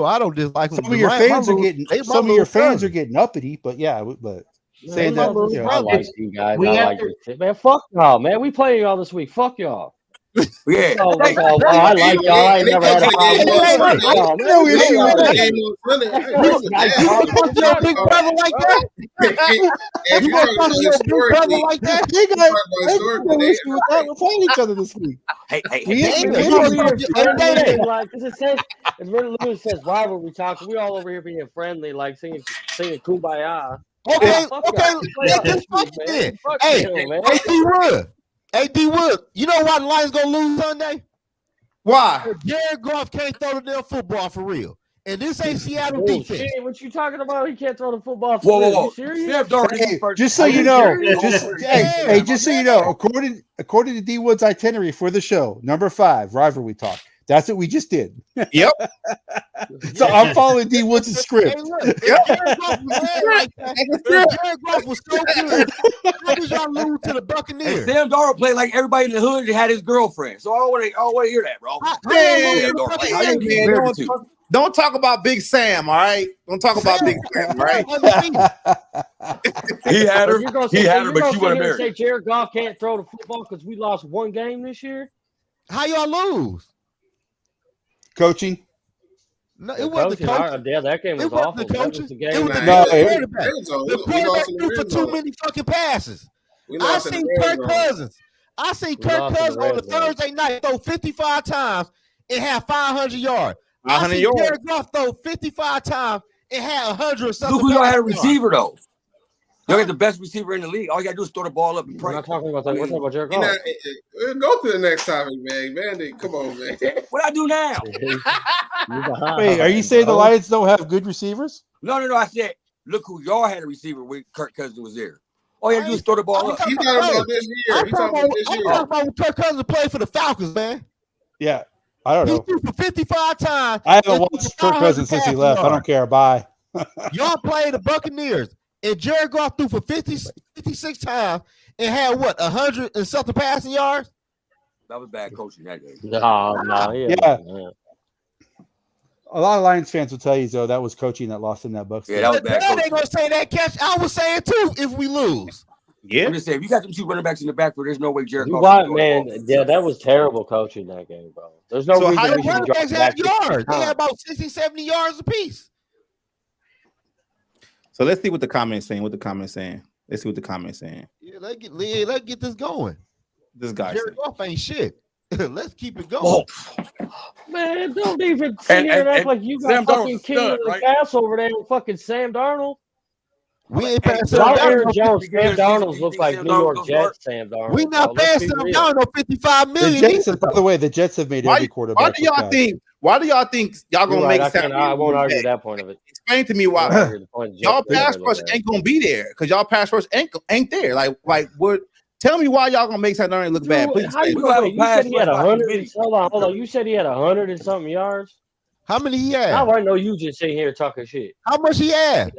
I don't dislike them. Some of your fans are getting. Some of your fans are getting uppity, but yeah, but saying that, I like you guys. I like you, man. Fuck y'all, man. We playing y'all this week. Fuck y'all. Yeah, I like y'all. I ain't never had a problem. No issue with that. Big brother like that. You gonna talk to your big brother like that? They got no issue with that. We're playing each other this week. Hey. Like, it says, if Lewis says rivalry talk, we all over here being friendly, like singing Kumbaya. Okay. Hey, D Wood, you know why the Lions gonna lose Sunday? Why? Jared Goff can't throw the damn football for real. And this ain't Seattle defense. Shit, what you talking about? He can't throw the football for real. You serious? Hey, just so you know, just so you know, according to D Wood's itinerary for the show, number 5, rivalry talk. That's what we just did. Yep. So I'm following D Woods' script. Hey, look, Jared Goff was so good. How did y'all lose to the Buccaneers? And Sam Darnold played like everybody in the hood that had his girlfriend. So I don't want to hear that, bro. Don't talk about Big Sam, all right? Don't talk about Big Sam, all right? He had her, but she wasn't married. Say Jared Goff can't throw the football because we lost 1 game this year? How y'all lose? Coaching. No, it wasn't the coaching. Yeah, that game was awful. The coaching. The game. It was the quarterback. The quarterback threw for too many fucking passes. I seen Kirk Cousins. On the Thursday night throw 55 times and have 500 yards. I seen Jared Goff throw 55 times and had 100 or something. Look who y'all had a receiver though. Y'all got the best receiver in the league. All you gotta do is throw the ball up and pray. We're not talking about that. We're talking about Jared Goff. Go to the next topic, man. Come on, man. What I do now? Wait, are you saying the Lions don't have good receivers? No. I said, look who y'all had a receiver when Kirk Cousins was there. All you gotta do is throw the ball up. He's talking about this year. I'm talking about when Kirk Cousins played for the Falcons, man. Yeah, I don't know. He threw for 55 times. I haven't watched Kirk Cousins since he left. I don't care. Bye. Y'all played the Buccaneers. And Jared Goff threw for 56 times and had 100 and something passing yards? That was bad coaching that game. No. Yeah. A lot of Lions fans will tell you, though, that was coaching that lost in that Bucs. Yeah, that was bad coaching. They gonna say that catch. I was saying too if we lose. Yeah. I'm just saying, if you got them 2 running backs in the backfield, there's no way Jared Goff. That was terrible coaching that game, bro. There's no reason we should running backs had yards. They had about 60, 70 yards apiece. So let's see what the comments saying. Let's see what the comments saying. Yeah, let's get this going. This guy Jared Goff ain't shit. Let's keep it going. Man, don't even sit here and act like you got fucking king of the castle over there with fucking Sam Darnold. We ain't paying Sam Darnold. Sam Darnold looks like New York Jets. Sam Darnold. We not paying Sam Darnold $55 million. By the way, the Jets have made every quarterback. Why do y'all think y'all gonna make Sam? I won't argue that point of it. Explain to me why y'all pass rush ain't gonna be there because y'all pass rush ain't there. Like what? Tell me why y'all gonna make Sam Darnold look bad. Please. You said he had 100. Hold on. You said he had 100 and something yards. How many he had? Now I know you just sitting here talking shit. How much he had?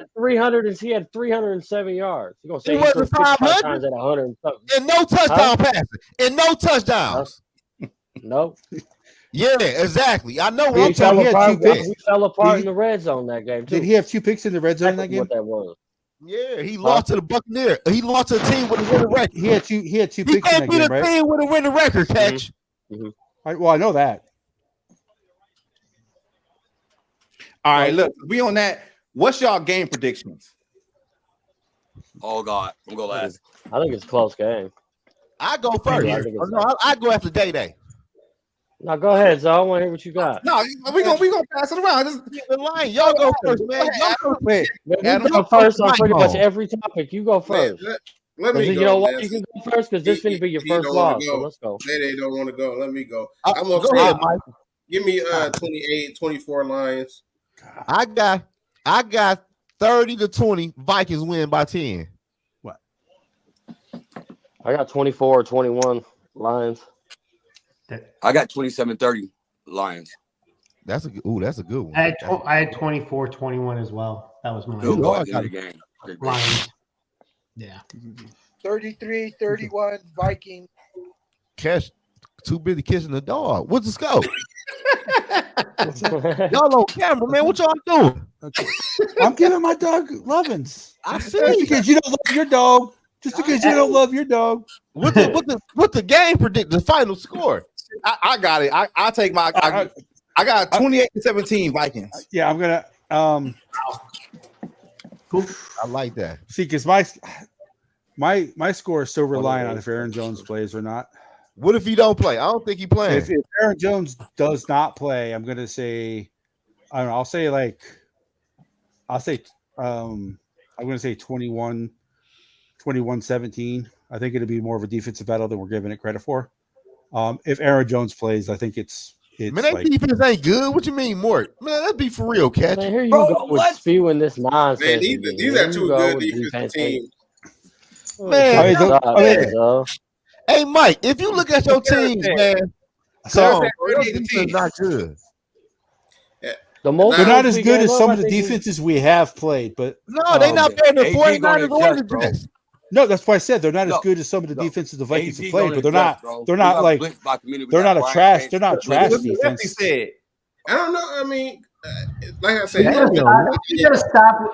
He had 307 yards. You gonna say It he wasn't threw 55 500? times at 100 and something? And no touchdown passes. And no touchdowns. No. Yeah, exactly. I know We what I'm fell talking apart. about. We fell apart in the red zone that game too. Did he have 2 picks in the red zone in that game? What that was? Yeah, he lost to the Buccaneers. He lost to a team with a winning record. He had 2 picks in that can't beat game, a right? team with a winning record, catch. Well, I know that. All right, look, we on that. What's y'all game predictions? Oh God, I'm gonna go last. I think it's a close game. I go first. I go after Day. Now go ahead, Zo. I want to hear what you got. No, we gonna pass it around. Just keep the line. Y'all go first, man. Y'all go wait. You go first on pretty much every topic. You go first. Let me go. You know what? You can go first because this is going to be your first loss. So let's go. They don't want to go. Let me go. I'm gonna go ahead, Mike. Give me 28-24 Lions. I got 30-20. Vikings win by 10. What? I got 24-21 Lions. I got 27-30 Lions. That's a good one. I had 24-21 as well. That was my Good at the end of the game. Lions. Yeah. 33-31 Vikings. Cash too busy kissing the dog. What's the scope? Y'all on camera, man. What y'all doing? Okay. I'm giving my dog lovins. I see. Just because you don't love your dog. Just because you don't love your dog. What the game predict? The final score? I got it. I'll take my. I got 28-17 Vikings. Yeah, I'm gonna. Cool. I like that. See, because my score is so reliant on if Aaron Jones plays or not. What if he don't play? I don't think he plays. If Aaron Jones does not play, I'm gonna say, I don't know. I'm gonna say 21-17. I think it'll be more of a defensive battle than we're giving it credit for. If Aaron Jones plays, I think it's man, that defense ain't good. What you mean, Mort? Man, let's be for real, catch. Man, here you go with spewing this nonsense. Man, these are two good defensive teams. Man, hey, Mike, if you look at your team, man, so your defense is not good. They're not as good as some of the defenses we have played, but no, they're not better than 49ers or the Jets. No, that's why I said they're not as good as some of the defenses the Vikings have played, but they're not like they're not a trash. They're not trash defense. I don't know. I mean, like I said,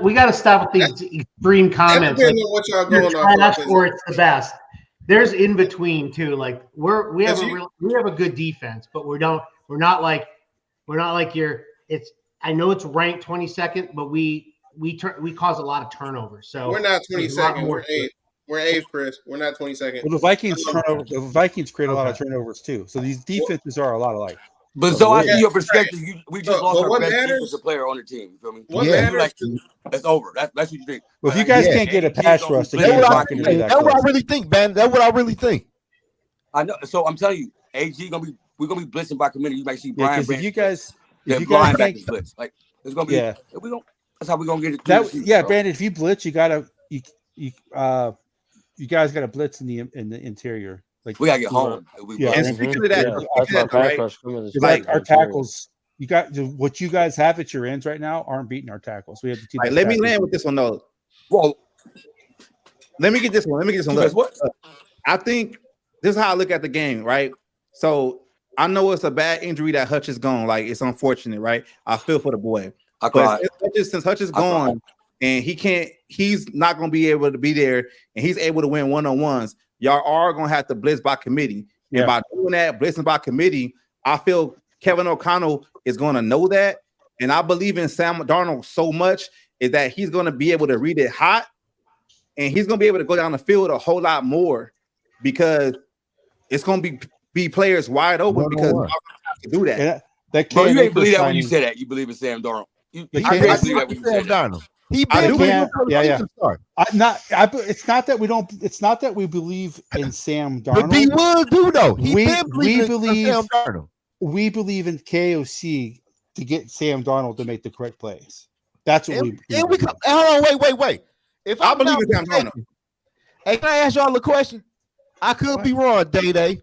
we gotta stop with these extreme comments. Like, what y'all going trash or it's the best. There's in between too. Like we have a good defense, but we're not like your. I know it's ranked 22nd, but we cause a lot of turnovers. So we're not 22nd. We're 8th. We're 8th, Chris. We're not 22nd. Well, the Vikings create a lot of turnovers too. So these defenses are a lot alike. But so I see your perspective. We just lost our best defensive player on the team. You feel me? What matters? It's over. That's what you think. Well, if you guys can't get a pass rush, that's what I really think, man. That's what I really think. I know. So I'm telling you, AG we're gonna be blitzing by committee. You might see Brian. If you guys can't blitz, like it's gonna be. Yeah. That's how we're gonna get it. Brandon. If you blitz, you guys gotta blitz in the interior. Like we gotta get home. And speaking of that, like our tackles, you got what you guys have at your ends right now aren't beating our tackles. We have to keep. Let me land with this one though. Well, let me get this one. Look, I think this is how I look at the game, right? So I know it's a bad injury that Hutch is gone. Like it's unfortunate, right? I feel for the boy. Since Hutch is gone and he's not gonna be able to be there, and he's able to win one-on-ones. Y'all are gonna have to blitz by committee. And by doing that, blitzing by committee, I feel Kevin O'Connell is gonna know that. And I believe in Sam Darnold so much is that he's gonna be able to read it hot, and he's gonna be able to go down the field a whole lot more because it's gonna be players wide open because y'all have to do that. Bro, you ain't believe that when you said that. You believe in Sam Darnold. I believe that when you said that. It's not that we don't. It's not that we believe in Sam Darnold. But he will do though. We believe in KOC to get Sam Darnold to make the correct plays. That's what we. Hold on, wait. If I believe in Sam Darnold. Hey, can I ask y'all a question? I could be wrong, Day.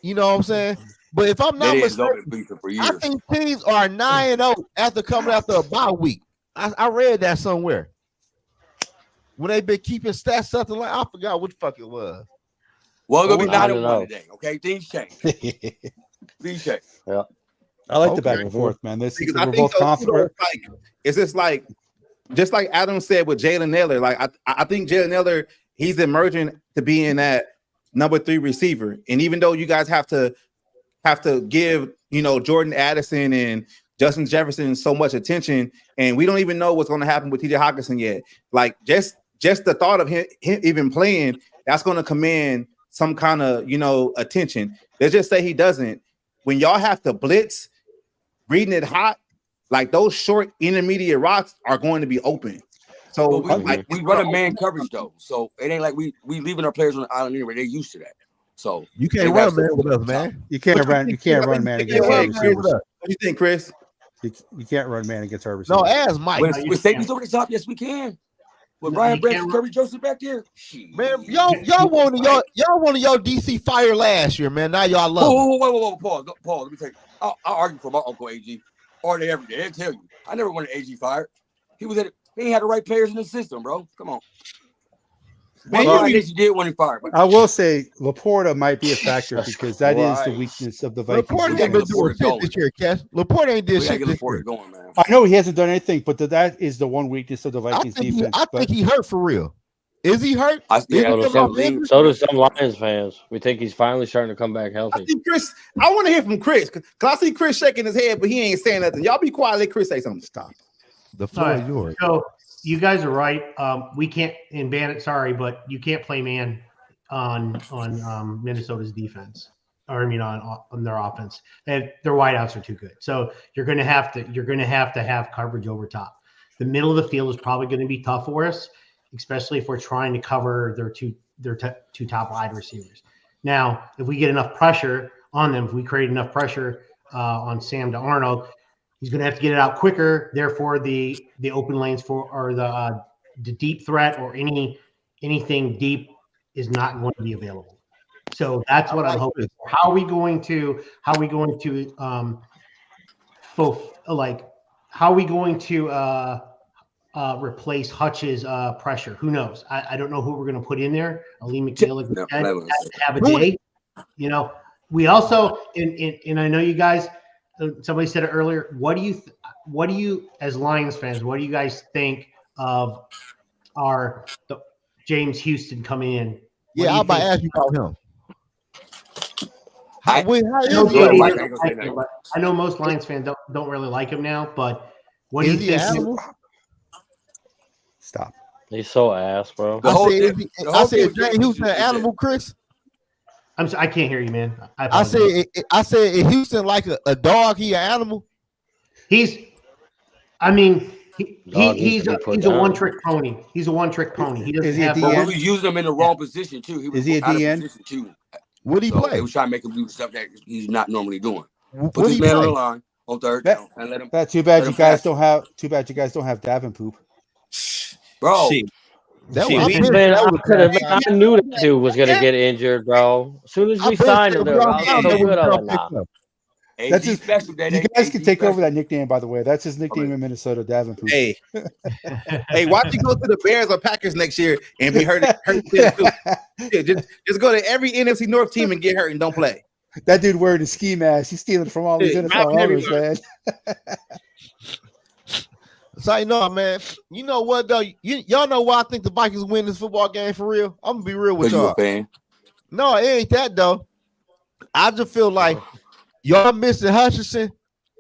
You know what I'm saying? But if I'm not mistaken, for years. I think teams are 9-0 after coming after a bye week. I read that somewhere. When they've been keeping stats, something like I forgot what the fuck it was. Well, it'll be 9-1 today. Okay, things change. Things change. Yeah. I like the back and forth, man. This is we're both confident. It's just like Adam said with Jalen Naylor. Like I think Jalen Naylor, he's emerging to being that number 3 receiver. And even though you guys have to give Jordan Addison and Justin Jefferson so much attention, and we don't even know what's going to happen with TJ Hockenson yet. Like just the thought of him even playing, that's going to command some kind of attention. Let's just say he doesn't. When y'all have to blitz, reading it hot, like those short intermediate routes are going to be open. So we run a man coverage though, so it ain't like we leaving our players on the island anyway. They're used to that. So you can't run man with us, man. You can't run man against our receivers. What do you think, Chris? You can't run man against our receivers. No, ask Mike. With safeties over the top, yes, we can. With Brian Branch and Kirby Joseph back there, man, y'all wanted your DC fire last year, man. Now y'all love. Whoa, Paul. Let me tell you. I'll argue for my uncle AG. Or they every day. They'll tell you. I never wanted AG fired. He ain't had the right players in the system, bro. Come on. Man, I guess you did want him fired. I will say Laporta might be a factor because that is the weakness of the Vikings. Laporta ain't been doing shit this year, Cash. Laporta ain't did shit this year. Going, man. I know he hasn't done anything, but that is the one weakness of the Vikings defense. I think he hurt for real. Is he hurt? So do some Lions fans. We think he's finally starting to come back healthy. I think Chris. I want to hear from Chris because I see Chris shaking his head, but he ain't saying nothing. Y'all be quiet. Let Chris say something. Stop. The floor is yours. So you guys are right. We can't in Bandit. Sorry, but you can't play man on Minnesota's defense. Or I mean on their offense. Their wideouts are too good. So you're going to have to have coverage over top. The middle of the field is probably going to be tough for us, especially if we're trying to cover their two top wide receivers. Now, if we get enough pressure on them, if we create enough pressure on Sam to Arnold, he's going to have to get it out quicker. Therefore, the open lanes or the deep threat or anything deep is not going to be available. So that's what I'm hoping for. How are we going to replace Hutch's pressure? Who knows? I don't know who we're going to put in there. Ali McKay have a day. We also and I know you guys. Somebody said it earlier. What do you as Lions fans? What do you guys think of James Houston coming in? Yeah, I'm about to ask you about him. I know most Lions fans don't really like him now, but what do you think? Stop. He's so ass, bro. I said James Houston an animal, Chris. I can't hear you, man. I said is Houston like a dog? He an animal? He's a one-trick pony. He's a one-trick pony. He doesn't have. But we was using him in the wrong position too. Is he a DN? What do he play? They was trying to make him do stuff that he's not normally doing. Put this man on the line on third down and let him. Too bad you guys don't have Davin Poop. Bro. I knew that dude was gonna get injured, bro. As soon as we signed him, That's his special. You guys can take over that nickname, by the way. That's his nickname in Minnesota, Davin Poop. Hey, watch you go to the Bears or Packers next year and be hurt too. Just go to every NFC North team and get hurt and don't play. That dude wearing a ski mask. He's stealing from all these NFL owners, man. So man. You know what though? Y'all know why I think the Vikings win this football game for real? I'm gonna be real with y'all. No, it ain't that though. I just feel like y'all missing Hutchinson.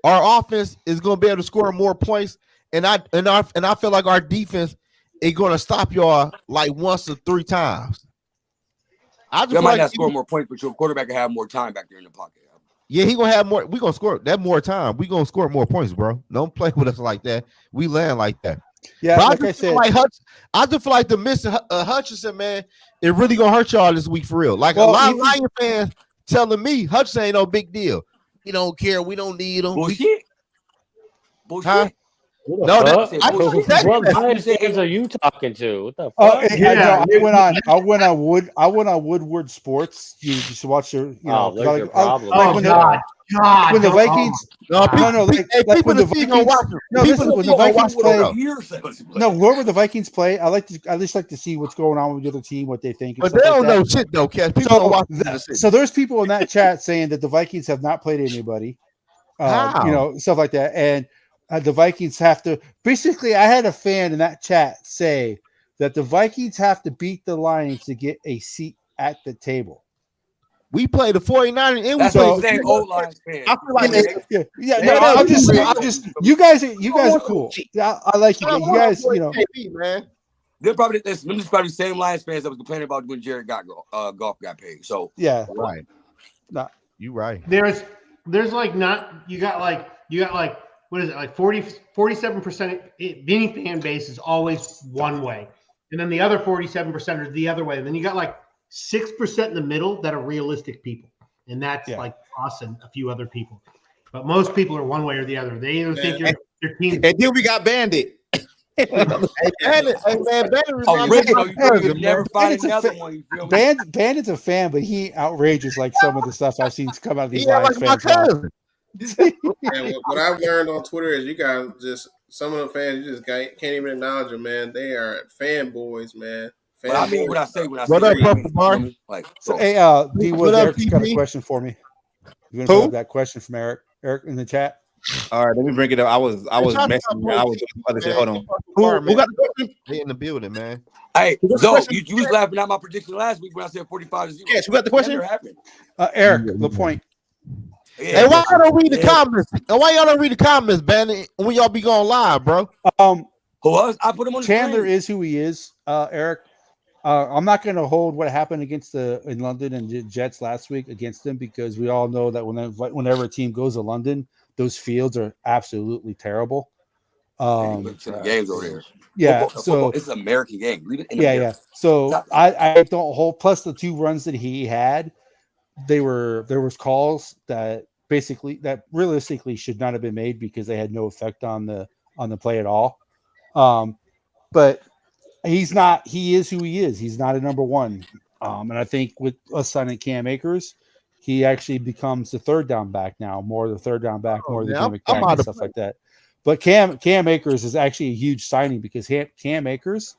Our offense is gonna be able to score more points, and I feel like our defense is gonna stop y'all like once or 3 times. I just might not score more points, but your quarterback will have more time back there in the pocket. Yeah, he gonna have more. We gonna score that more time. We gonna score more points, bro. Don't play with us like that. We land like that. Yeah, but I just feel like the missing Hutchinson, man, it really gonna hurt y'all this week for real. Like a lot of Lion fans telling me Hutchinson ain't no big deal. We don't care. We don't need him. Bullshit. Huh? What the fuck? What bullshit. Lions fans are you talking to? What the fuck? Oh, I went on Woodward Sports. You just watch their, you know, there's your problem. like when when the Vikings, when the Vikings play. No, whoever the Vikings play, I just like to see what's going on with the other team, what they think. But they don't know shit though, Cat. People don't watch so there's people in that chat saying that the Vikings have not played anybody, you know, stuff like that, and the Vikings have to. Basically, I had a fan in that chat say that the Vikings have to beat the Lions to get a seat at the table. We play the 49ers and we That's play the same old Lions fan. I feel like I'm just you guys are cool. I like you. You guys, you know, man. They're probably the same Lions fans that was complaining about when Jared Goff got paid. So yeah, right. No, you right. There's like not you got like what is it, like 47% any fan base is always one way, and then the other 47% are the other way, and then you got like 6% in the middle that are realistic people, and that's like us and a few other people. But most people are one way or the other. They either think your team. And then we got Bandit. Bandit's a fan, but he ain't outrageous like some of the stuff I've seen come out of these Lions fans. And what I've learned on Twitter is you guys just some of the fans you just can't even acknowledge them, man. They are fanboys, man. But I mean what I say what up, Papa like so, hey, D Wood, Eric's got a question for me. You're gonna put up that question from Eric in the chat. All right, let me bring it up. I was messing. I was doing other shit. Hold on. Who got the question? They in the building, man. Hey, so you was laughing at my prediction last week when I said 45-0. Yes, who got the question? Eric LaPointe. Yeah, hey, why y'all don't read the comments? Why y'all don't read the comments, Bandit, when y'all be going live, bro? Who was? I put him on the Chandler screen. is who he is, Eric. I'm not going to hold what happened against in London and the Jets last week against them because we all know that whenever a team goes to London, those fields are absolutely terrible. Games over there. Yeah, football, it's an American game. Leave it in yeah. So I don't hold. Plus the two runs that he had, there was calls that realistically should not have been made because they had no effect on the play at all. But he's not. He is who he is. He's not a number one. And I think with us signing Cam Akers, he actually becomes the third down back now, more the third down back, more the gimmick back and stuff like that. But Cam Akers is actually a huge signing because Cam Akers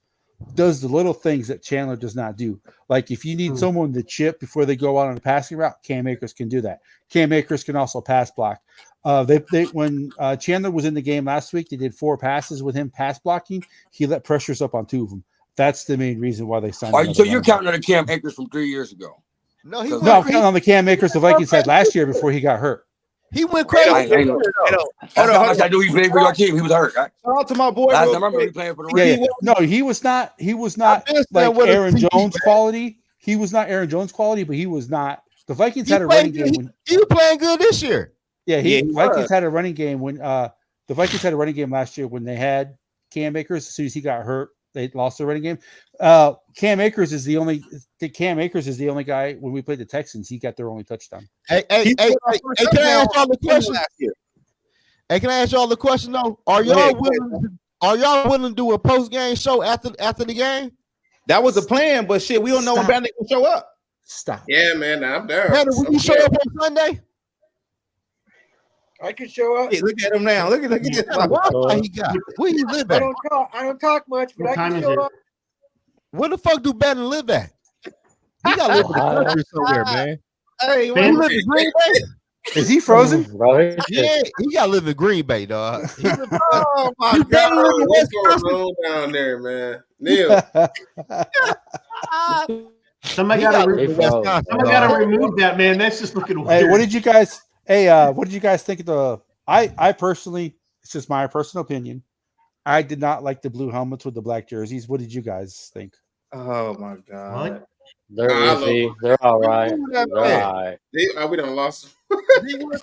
does the little things that Chandler does not do. Like if you need someone to chip before they go out on a passing route, Cam Akers can do that. Cam Akers can also pass block. When Chandler was in the game last week, they did 4 passes with him pass blocking. He let pressures up on 2 of them. That's the main reason why they signed him. So you're counting on the Cam Akers from 3 years ago? No, I'm counting on the Cam Akers the Vikings had last year before he got hurt. He went crazy. I knew he played for your team. He was hurt. Right? Shout out to my boy. Last time I remember he playing for the Rams. Yeah. No, he was not like Aaron Jones quality. He was not Aaron Jones quality, but he was not. The Vikings had a running game. He was playing good this year. Yeah, Vikings had a running game when the Vikings had a running game last year when they had Cam Akers. As soon as he got hurt, they lost the running game. Cam Akers is the only guy when we played the Texans. He got their only touchdown. Hey, can I ask y'all the question? Hey, can I ask y'all the question though? Are y'all willing to do a post game show after the game? That was the plan, but shit, we don't know when Bandit will show up. Stop. Yeah, man, I'm down. Bandit, will you show up on Sunday? I can show up. Hey, look at him now. Look at this. What he got? Where you live at? I don't talk much, but I can show up. Where the fuck do Bandit live at? He got to live in the country somewhere, man. Hey, where you live in Green Bay? Is he frozen? Yeah, he got to live in Green Bay, dog. Oh my God, what's going on down there, man? Neil. Somebody got to remove that, man. That's just looking weird. Hey, what did you guys think of the? I personally, it's just my personal opinion. I did not like the blue helmets with the black jerseys. What did you guys think? Oh my God. What? They're easy. They're all right. They're all right. We done lost. Hey, what's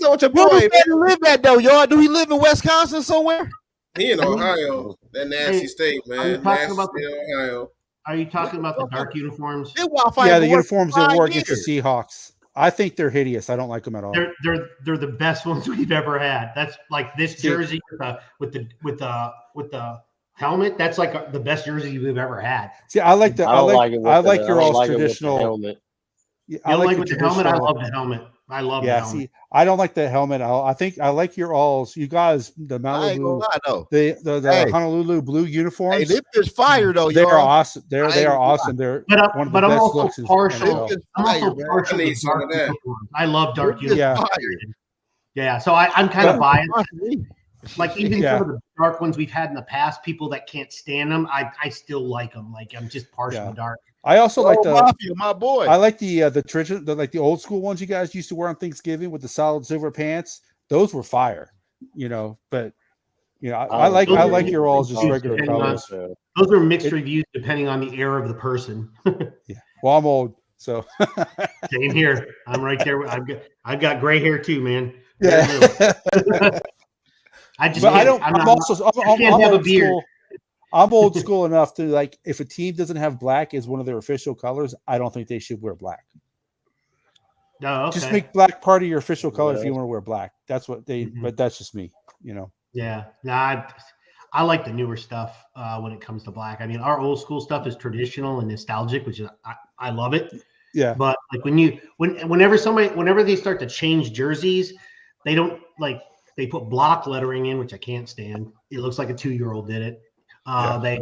up with your boy? Where does he live at though, y'all? Do he live in Wisconsin somewhere? He in Ohio. That nasty state, man. Nasty state, Ohio. Are you talking about the dark uniforms? Yeah, the uniforms that wore against the Seahawks. I think they're hideous. I don't like them at all. They're the best ones we've ever had. That's like this jersey with the helmet. That's like the best jersey we've ever had. See, I like your all's traditional helmet. Yeah, I like with the helmet. I love the helmet. I love the helmet. See, I don't like the helmet. I think I like your alls. You guys, the Malibu, the Honolulu blue uniforms. Hey, this is fire though. They are awesome. They are awesome. They're one of the best looks. I love dark uniforms. Yeah. So I'm kind of biased. Like even some of the dark ones we've had in the past, people that can't stand them, I still like them. Like I'm just partial to dark. I also like my boy. I like the tradition, like the old school ones you guys used to wear on Thanksgiving with the solid silver pants. Those were fire, but I like your alls just regular colors. Those are mixed reviews depending on the era of the person. Well, I'm old, so same here. I'm right there. I've got gray hair too, man. Yeah. I just I'm old school. I'm old school enough to like if a team doesn't have black as one of their official colors, I don't think they should wear black. No, okay. Just make black part of your official color if you want to wear black. That's what they. But that's just me, Yeah, I like the newer stuff when it comes to black. I mean, our old school stuff is traditional and nostalgic, which is I love it. Yeah. But like whenever they start to change jerseys, they don't like they put block lettering in, which I can't stand. It looks like a 2-year-old did it. They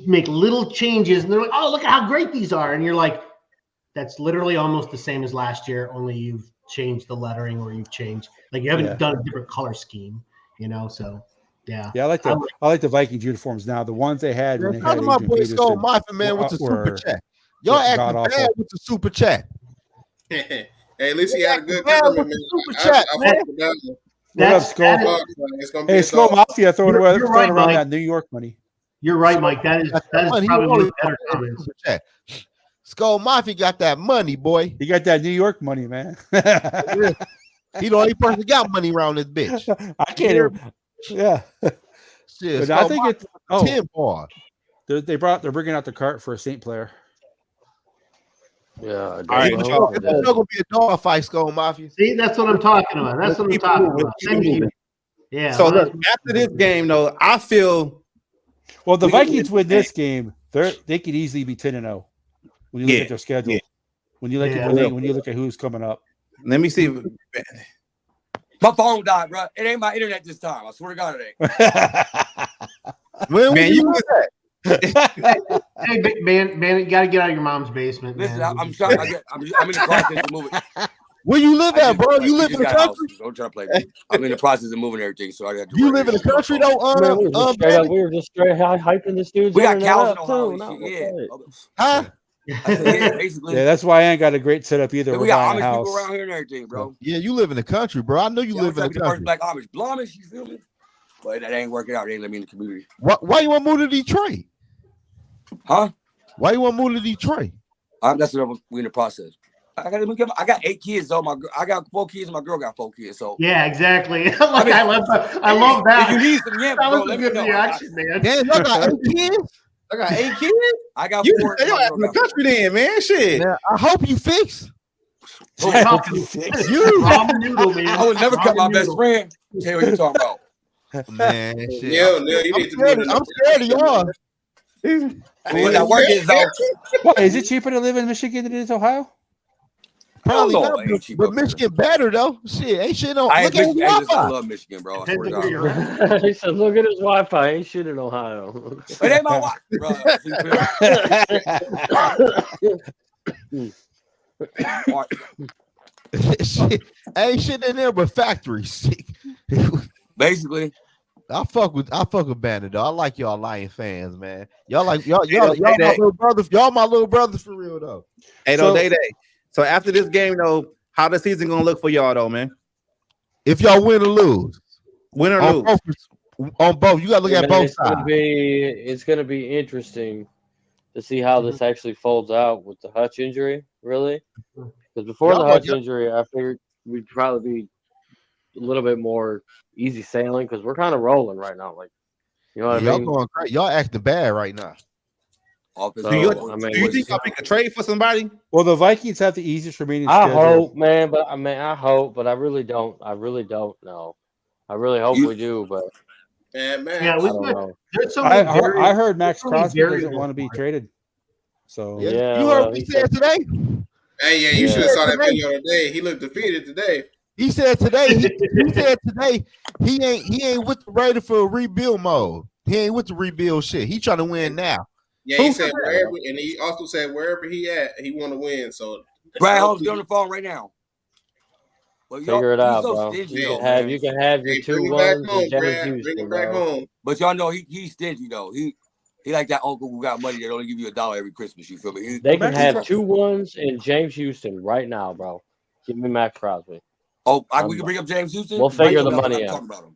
make little changes, and they're like, oh, look at how great these are, and you're like, that's literally almost the same as last year, only you've changed the lettering or you've changed like you haven't done a different color scheme, so yeah. I like the Vikings uniforms now. The ones they had when they had my boy SKOL Nation, man, with the super chat. Y'all acting bad with the super chat. Hey, at least he had a good government, man. Super chat, man. What up, SKOL? Hey, SKOL Mafia throwing around that New York money. You're right, Mike. That is probably one of the better comments. SKOL Mafia got that money, boy. He got that New York money, man. He the only person got money around this bitch. I can't hear. Yeah. Shit, but I think it's 10 ball. They're bringing out the cart for a Saint player. Yeah. All right. It's not gonna be a dog fight, SKOL Mafia. See, that's what I'm talking about. Yeah. So look, after this game, though, I feel the Vikings win this game. They could easily be 10-0 when you look at their schedule. Yeah. When you look at who's coming up. Let me see. My phone died, bro. It ain't my internet this time. I swear to God, it ain't. Man, you hey, man, you got to get out of your mom's basement. Listen, man. I'm in the process of moving. Where you live at, bro? You live in the country? Don't try to play me. I'm in the process of moving everything, so I got to. You live in the country, though? We were just straight hyping this dude's. We got cows in Ohio. Yeah. Huh? Basically. Yeah, that's why I ain't got a great setup either. We got Amish people around here and everything, bro. Yeah, you live in the country, bro. I know you live in the country. Black Amish, Blamish, you feel me? But that ain't working out. They ain't let me in the community. Why you want to move to Detroit? Huh? Why you want to move to Detroit? That's what we in the process. I got 8 kids though. I got 4 kids, and my girl got 4 kids. So yeah, exactly. I love that. If you need some yams, bro, let me know. Reaction, man. Damn, y'all got 8 kids? I got 8 kids. I got 4. You're in the country then, man. Shit. Man, I hope you fix. You ramen noodle, man. I would never cut my best friend. Tell you what you talking about. Man, shit. You need to I'm scared of y'all. That work is though. Is it cheaper to live in Michigan than it is Ohio? Probably not, but Michigan better though. Shit, ain't shit on. Look at his Wi-Fi. I love Michigan, bro. I swear to God. He said, "Look at his Wi-Fi. Ain't shit in Ohio." It ain't my wife, bro. Shit, ain't shit in there but factories. Basically. I fuck with Bandit though. I like y'all Lion fans, man. Y'all my little brothers. Y'all my little brothers for real though. Hey, Day. So after this game, though, how the season gonna look for y'all, though, man? If y'all win or lose, lose on both, you gotta look at both sides. It's gonna be interesting to see how this actually folds out with the Hutch injury, really. Because before the Hutch injury, I figured we'd probably be a little bit more easy sailing because we're kind of rolling right now. Like, you know what I mean? Y'all going crazy. Y'all acting bad right now. Offensive. So, do you think y'all make a trade for somebody? Well, the Vikings have the easiest remaining I schedule. hope, man, but I hope, but I really don't. I really don't know. I really hope we do, but Man, Yeah, I don't know. there's so many I heard Max so many Crosby doesn't variables want to be for it. traded. So Yeah, you heard what he said today? Hey, yeah, you Yeah. should have saw that video today. He looked defeated today. He said today. He said today he ain't with the Raiders for rebuild mode. He ain't with the rebuild shit. He trying to win now. Yeah, he said wherever, and he also said wherever he at, he want to win. So Brad Holmes on the phone right now. Well, Figure it out, so bro. stingy, You though, can have man. you can have your Hey, two bring him back ones home, and James Brad. Houston, Bring him back bro. home. But y'all know he's stingy though. He like that uncle who got money that only give you $1 every Christmas. You feel me? They can have 2 ones and James Houston right now, bro. Give me Max Crosby. Oh, we can bring up James Houston. We'll figure the money out. out.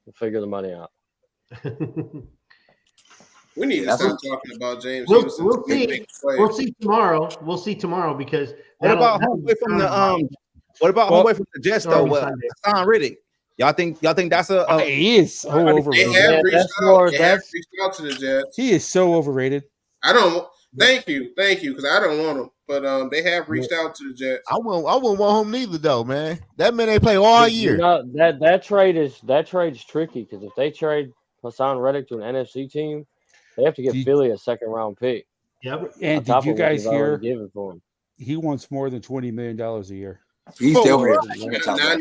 We'll figure the money out. We need to stop talking about James We'll Houston. see. We'll see tomorrow. We'll see tomorrow because what about homeboy from the homeboy from the Jets though? Hassan Riddick. Y'all think that's he is so overrated. They have reached out to the Jets. He is so overrated. I don't. Thank you, because I don't want him. But they have reached out to the Jets. I wouldn't want him neither though, man. That man they play all year. You know, that trade is tricky because if they trade Hassan Reddick to an NFC team, they have to give Philly a second-round pick. Yep. And did you guys hear? For him. He wants more than $20 million a year. He's still here. Not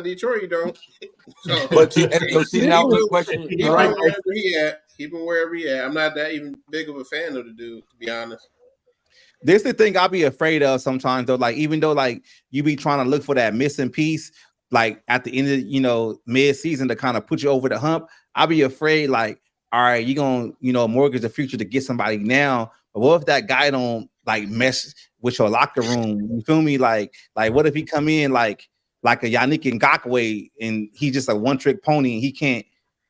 Detroit. You don't. So, but season outlook question. Keep him wherever he at. Keep him wherever he at. I'm not that even big of a fan of the dude, to be honest. This the thing I'll be afraid of sometimes though. Like even though like you be trying to look for that missing piece, like at the end of mid-season to kind of put you over the hump, I'll be afraid like, all right, you're gonna mortgage the future to get somebody now. But what if that guy don't like mess with your locker room? You feel me? Like what if he come in like a Yannick Ngakoue and he just a one-trick pony and he can't,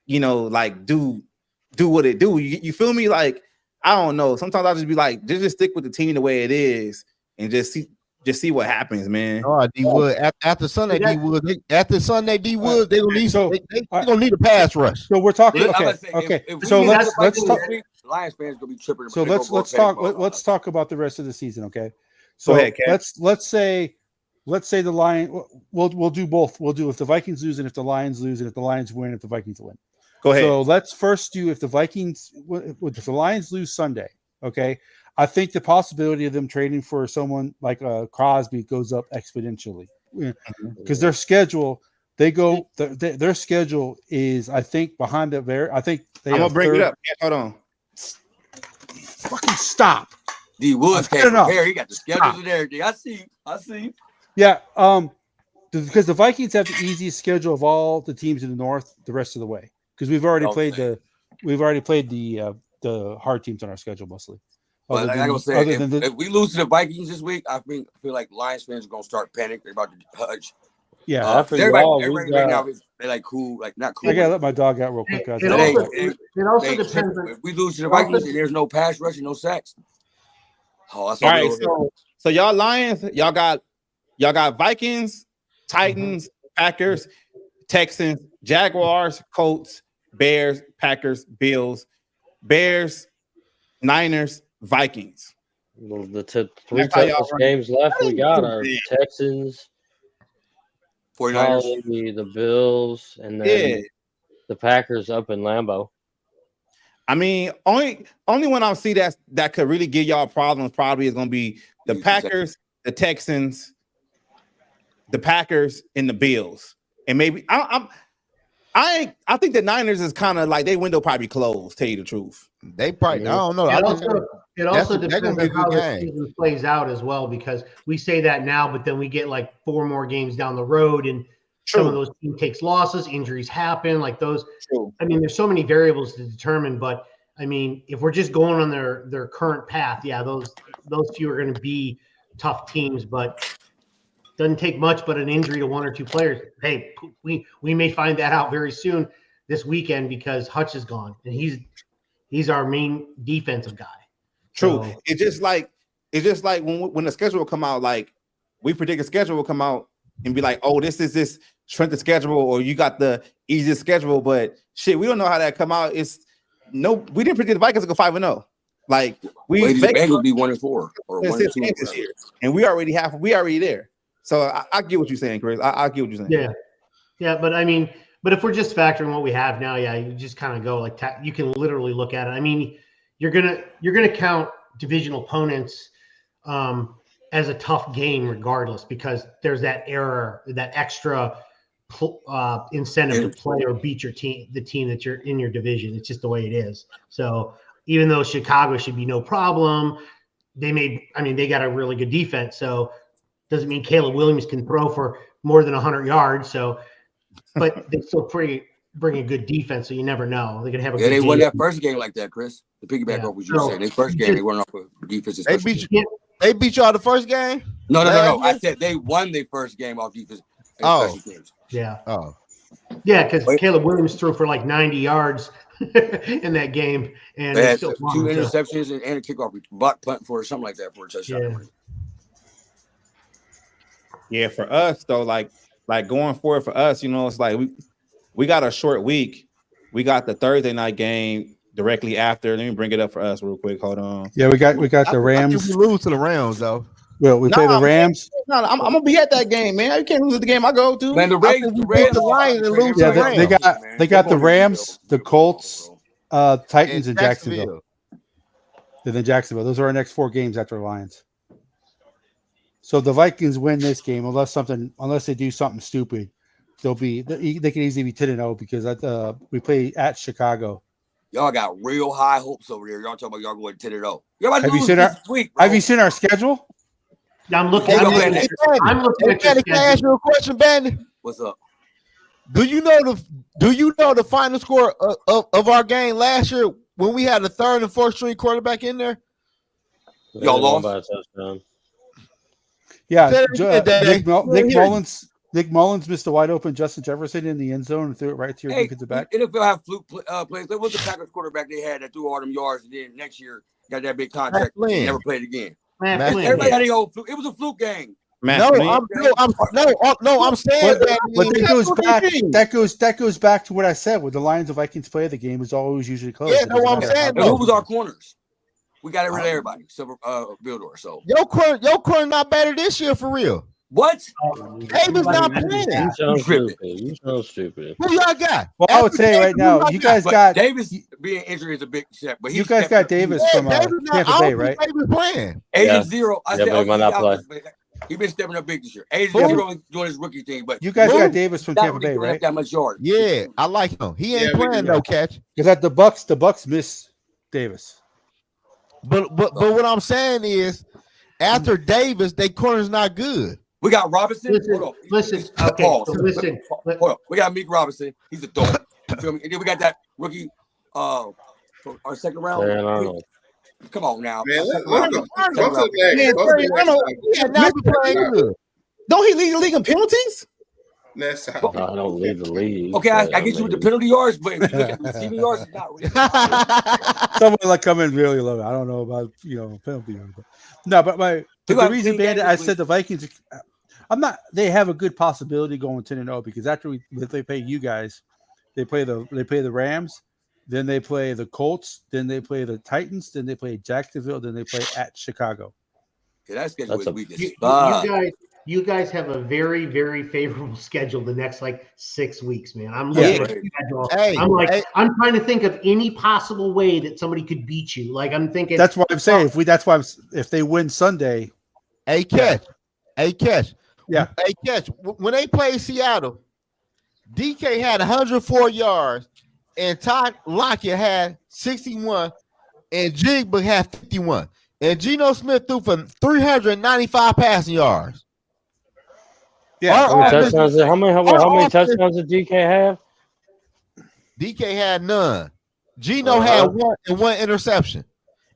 like do what it do? You feel me? Like I don't know. Sometimes I'll just be like, just stick with the team the way it is and just see what happens, man. Oh, D Wood after Sunday, D Wood. They gonna need a pass rush. So we're talking. Okay. So let's talk. Lions fans gonna be tripping. So let's talk about the rest of the season. Okay. So go ahead, let's say the Lions. We'll do both. We'll do if the Vikings lose and if the Lions lose and if the Lions win if the Vikings win. Go ahead. So let's first do if the Lions lose Sunday. Okay. I think the possibility of them trading for someone like Crosby goes up exponentially because their schedule, their schedule is, I think, behind the very. I think I'm gonna bring it up. Yeah, hold on. Fucking stop. D Woods can't prepare. He got the schedules and everything. I see. Yeah. Because the Vikings have the easiest schedule of all the teams in the North the rest of the way because we've already played the hard teams on our schedule mostly. But like I was saying, if we lose to the Vikings this week, I feel like Lions fans are gonna start panicking. They're about to hudge. Yeah, everybody right now they're like cool, like not cool. I gotta let my dog out real quick, guys. It also depends. If we lose to the Vikings and there's no pass rush and no sacks. Oh, that's all right. So y'all Lions, y'all got Vikings, Titans, Packers, Texans, Jaguars, Colts, Bears, Packers, Bills, Bears, Niners, Vikings. Well, the 3 toughest games left we got are Texans, 49ers, the Bills, and then the Packers up in Lambeau. I mean, only one I see that could really give y'all problems probably is going to be the Packers, the Texans, the Packers, and the Bills. And maybe I think the Niners is kind of like their window probably closed. Tell you the truth, they probably. I don't know. It also depends on how the season plays out as well, because we say that now, but then we get like 4 more games down the road, and some of those teams takes losses, injuries happen, like those. True. I mean, there's so many variables to determine, but I mean, if we're just going on their current path, those few are going to be tough teams, but doesn't take much but an injury to 1 or 2 players. Hey, we may find that out very soon this weekend because Hutch is gone, and he's our main defensive guy. True. So, it's just like when the schedule will come out, like we predict a schedule will come out and be like, oh, this is this strength of schedule, or you got the easiest schedule, but shit, we don't know how that come out. We didn't predict the Vikings to go 5-0. Like Well, we the Bengals be 1-4 or 1-2 this year, and we already there. So I get what you're saying, Chris. I get what you're saying. Yeah, but I mean, but if we're just factoring what we have now, yeah, you just kind of go like you can literally look at it. I mean, you're gonna count divisional opponents as a tough game regardless, because there's that error, that extra incentive to play or beat the team that you're in your division. It's just the way it is. So even though Chicago should be no problem, they got a really good defense. So doesn't mean Caleb Williams can throw for more than 100 yards. So, but they still bring a good defense. So you never know. They could have a good they won game. that first game like that, Chris. The piggyback off what you said. Their first game, they won off of defense. They beat y'all the first game? No. I said they won their first game off defense. Oh. Yeah. Oh. Yeah, because Caleb Williams threw for like 90 yards in that game. And they had still 2 interceptions and a kickoff, punt for something like that for a touchdown. Yeah, for us though, like going forward for us, it's like we got a short week. We got the Thursday night game directly after. Let me bring it up for us real quick. Hold on. Yeah, we got the Rams. I think we lose to the Rams though. Well, we play the Rams. No, I'm gonna be at that game, man. You can't lose at the game I go to. Man, the Rams, the Lions and lose to the Rams. They got the Rams, the Colts, Titans, and Jacksonville. And then Jacksonville. Those are our next 4 games after the Lions. So the Vikings win this game unless they do something stupid. They can easily be 10-0 because we play at Chicago. Y'all got real high hopes over there. Y'all talking about y'all going 10-0. Have you seen our schedule? I'm looking at Can I ask you a question, Bandy? What's up? Do you know the final score of our game last year when we had the 3rd and 4th string quarterback in there? Y'all lost by a touchdown. Yeah, Nick Mullins missed a wide open Justin Jefferson in the end zone and threw it right to your defensive back. NFL have fluke plays. There was the Packers quarterback they had that threw all them yards, and then next year got that big contract and never played again. Everybody had a old fluke. It was a fluke game. I'm saying that goes back to what I said. When the Lions and Vikings play, the game is always usually close. Yeah, no, I'm saying. Who was our corners? We got rid of everybody. Silver Vildor. So your corner not better this year for real. What? Davis not playing. You sound stupid. Who y'all got? Well, I would say right now, you guys got Davis being injured is a big step. But you guys got Davis from Tampa Bay, right? Davis playing. Agent Zero. I said, he might not play. He's been stepping up big this year. Agent Zero doing his rookie thing, but you guys got Davis from Tampa Bay, right? That much yard. Yeah, I like him. He ain't playing no catch. Because at the Bucks miss Davis. But what I'm saying is, after Davis, their corner's not good. We got Robinson. Listen. Okay, Hold on. We got Meek Robinson. He's a dog. You feel me? And then we got that rookie, our second round. Come on now. Man, don't he lead the league in penalties? I don't lead the league. Okay, I get you with the penalty yards, but if you look at the receiving yards, it's not really. Someone like come in really low. I don't know about penalty yards. No, but the reason Bandit, I said the Vikings. They have a good possibility going 10-0 because after they play you guys, they play the Rams, then they play the Colts, then they play the Titans, then they play Jacksonville, then they play at Chicago. Yeah, that schedule is weak. You guys have a very, very favorable schedule the next 6 weeks, man. I'm looking at the schedule. I'm trying to think of any possible way that somebody could beat you. I'm thinking that's what I'm saying. If they win Sunday, a catch. Yeah. A catch. When they played Seattle, DK had 104 yards, and Todd Lockett had 61, and Jigba had 51. And Geno Smith threw for 395 passing yards. Yeah. How many touchdowns did DK have? DK had none. Geno had one interception.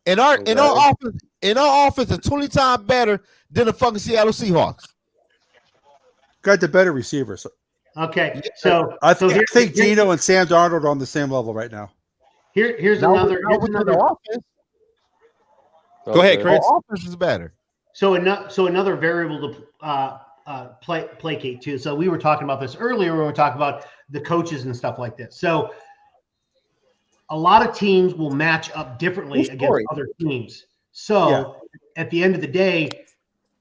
And our offense is 20 times better than the fucking Seattle Seahawks. Got the better receivers. Okay, so I think Geno and Sam Darnold are on the same level right now. Here's another offense. Go ahead, Chris. Our offense is better. So another variable to placate too. So we were talking about this earlier when we were talking about the coaches and stuff like this. So a lot of teams will match up differently against other teams. So at the end of the day,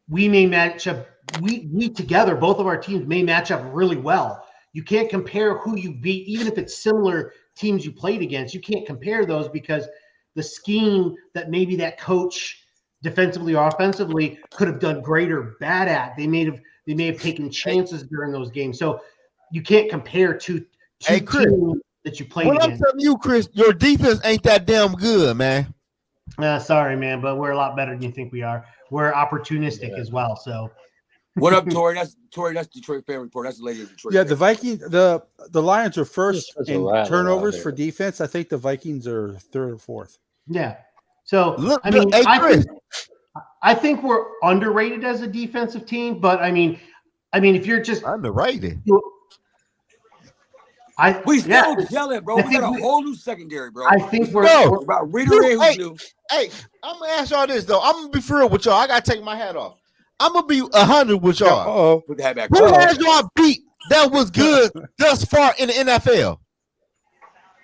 we may match up. We together, both of our teams may match up really well. You can't compare who you beat, even if it's similar teams you played against. You can't compare those because the scheme that maybe that coach defensively or offensively could have done great or bad at. They may have taken chances during those games. So you can't compare two teams that you played against. I'm telling you, Chris, your defense ain't that damn good, man. Sorry, man, but we're a lot better than you think we are. We're opportunistic as well. So what up, Tori? That's Detroit fan report. That's the lady of Detroit. Yeah, the Vikings, the Lions are first in rattle turnovers out for defense. I think the Vikings are third or fourth. Yeah. So Look, I think we're underrated as a defensive team, but I mean, if you're just underrated, we still yelling, bro. We got a whole new secondary, bro. I think we're about reading. Hey, I'm gonna ask y'all this though. I'm gonna be for real with y'all. I gotta take my hat off. I'm gonna be 100 with y'all. Put the hat back. Who has y'all beat that was good thus far in the NFL?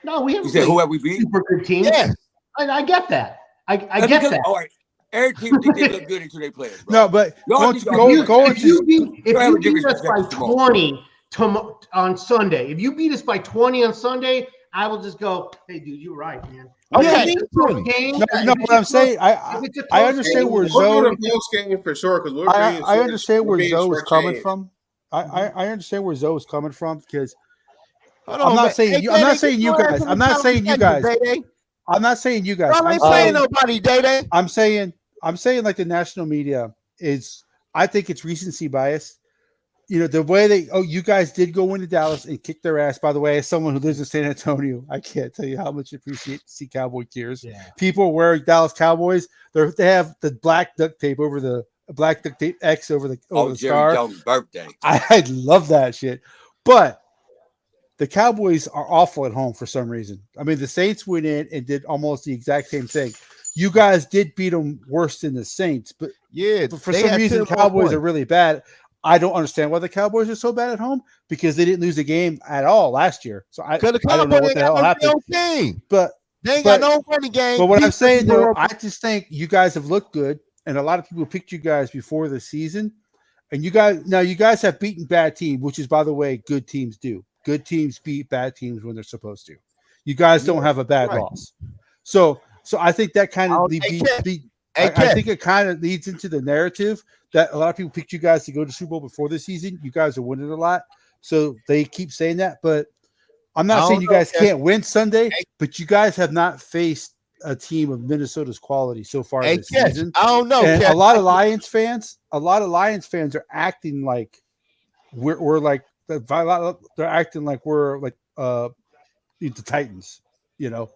No, we haven't. You said who have we beat? Super good team. Yes, I get that. I get that. All right. Every team think they look good until they play us, bro. No, but if you beat us by 20 on Sunday, if you beat us by 20 on Sunday, I will just go, hey, dude, you're right, man. Okay. No, what I'm saying, I understand where Zoe. For sure, because I understand where Zoe is coming from. I understand where Zoe is coming from because I'm not saying you guys. I'm not saying you guys. I'm not saying you guys. I'm saying nobody, Day. I'm saying like the national media is. I think it's recency bias. You know, the way you guys did go into Dallas and kick their ass. By the way, as someone who lives in San Antonio, I can't tell you how much I appreciate to see Cowboy gears. Yeah. People wearing Dallas Cowboys, they have the black duct tape over the black duct tape X over the star. Jones' birthday. I love that shit. But the Cowboys are awful at home for some reason. I mean, the Saints went in and did almost the exact same thing. You guys did beat them worse than the Saints, but for some reason, Cowboys are really bad. I don't understand why the Cowboys are so bad at home because they didn't lose a game at all last year. So I don't know what the hell happened. But they ain't got no running game. But what I'm saying though, I just think you guys have looked good, and a lot of people picked you guys before the season. And you guys have beaten bad teams, which is, by the way, good teams do. Good teams beat bad teams when they're supposed to. You guys don't have a bad loss. So I think that kind of I think it kind of leads into the narrative that a lot of people picked you guys to go to Super Bowl before the season. You guys are winning a lot, so they keep saying that. But I'm not saying you guys can't win Sunday, but you guys have not faced a team of Minnesota's quality so far this season. I don't know. And a lot of Lions fans are acting like we're like they're acting like we're like the Titans, you know.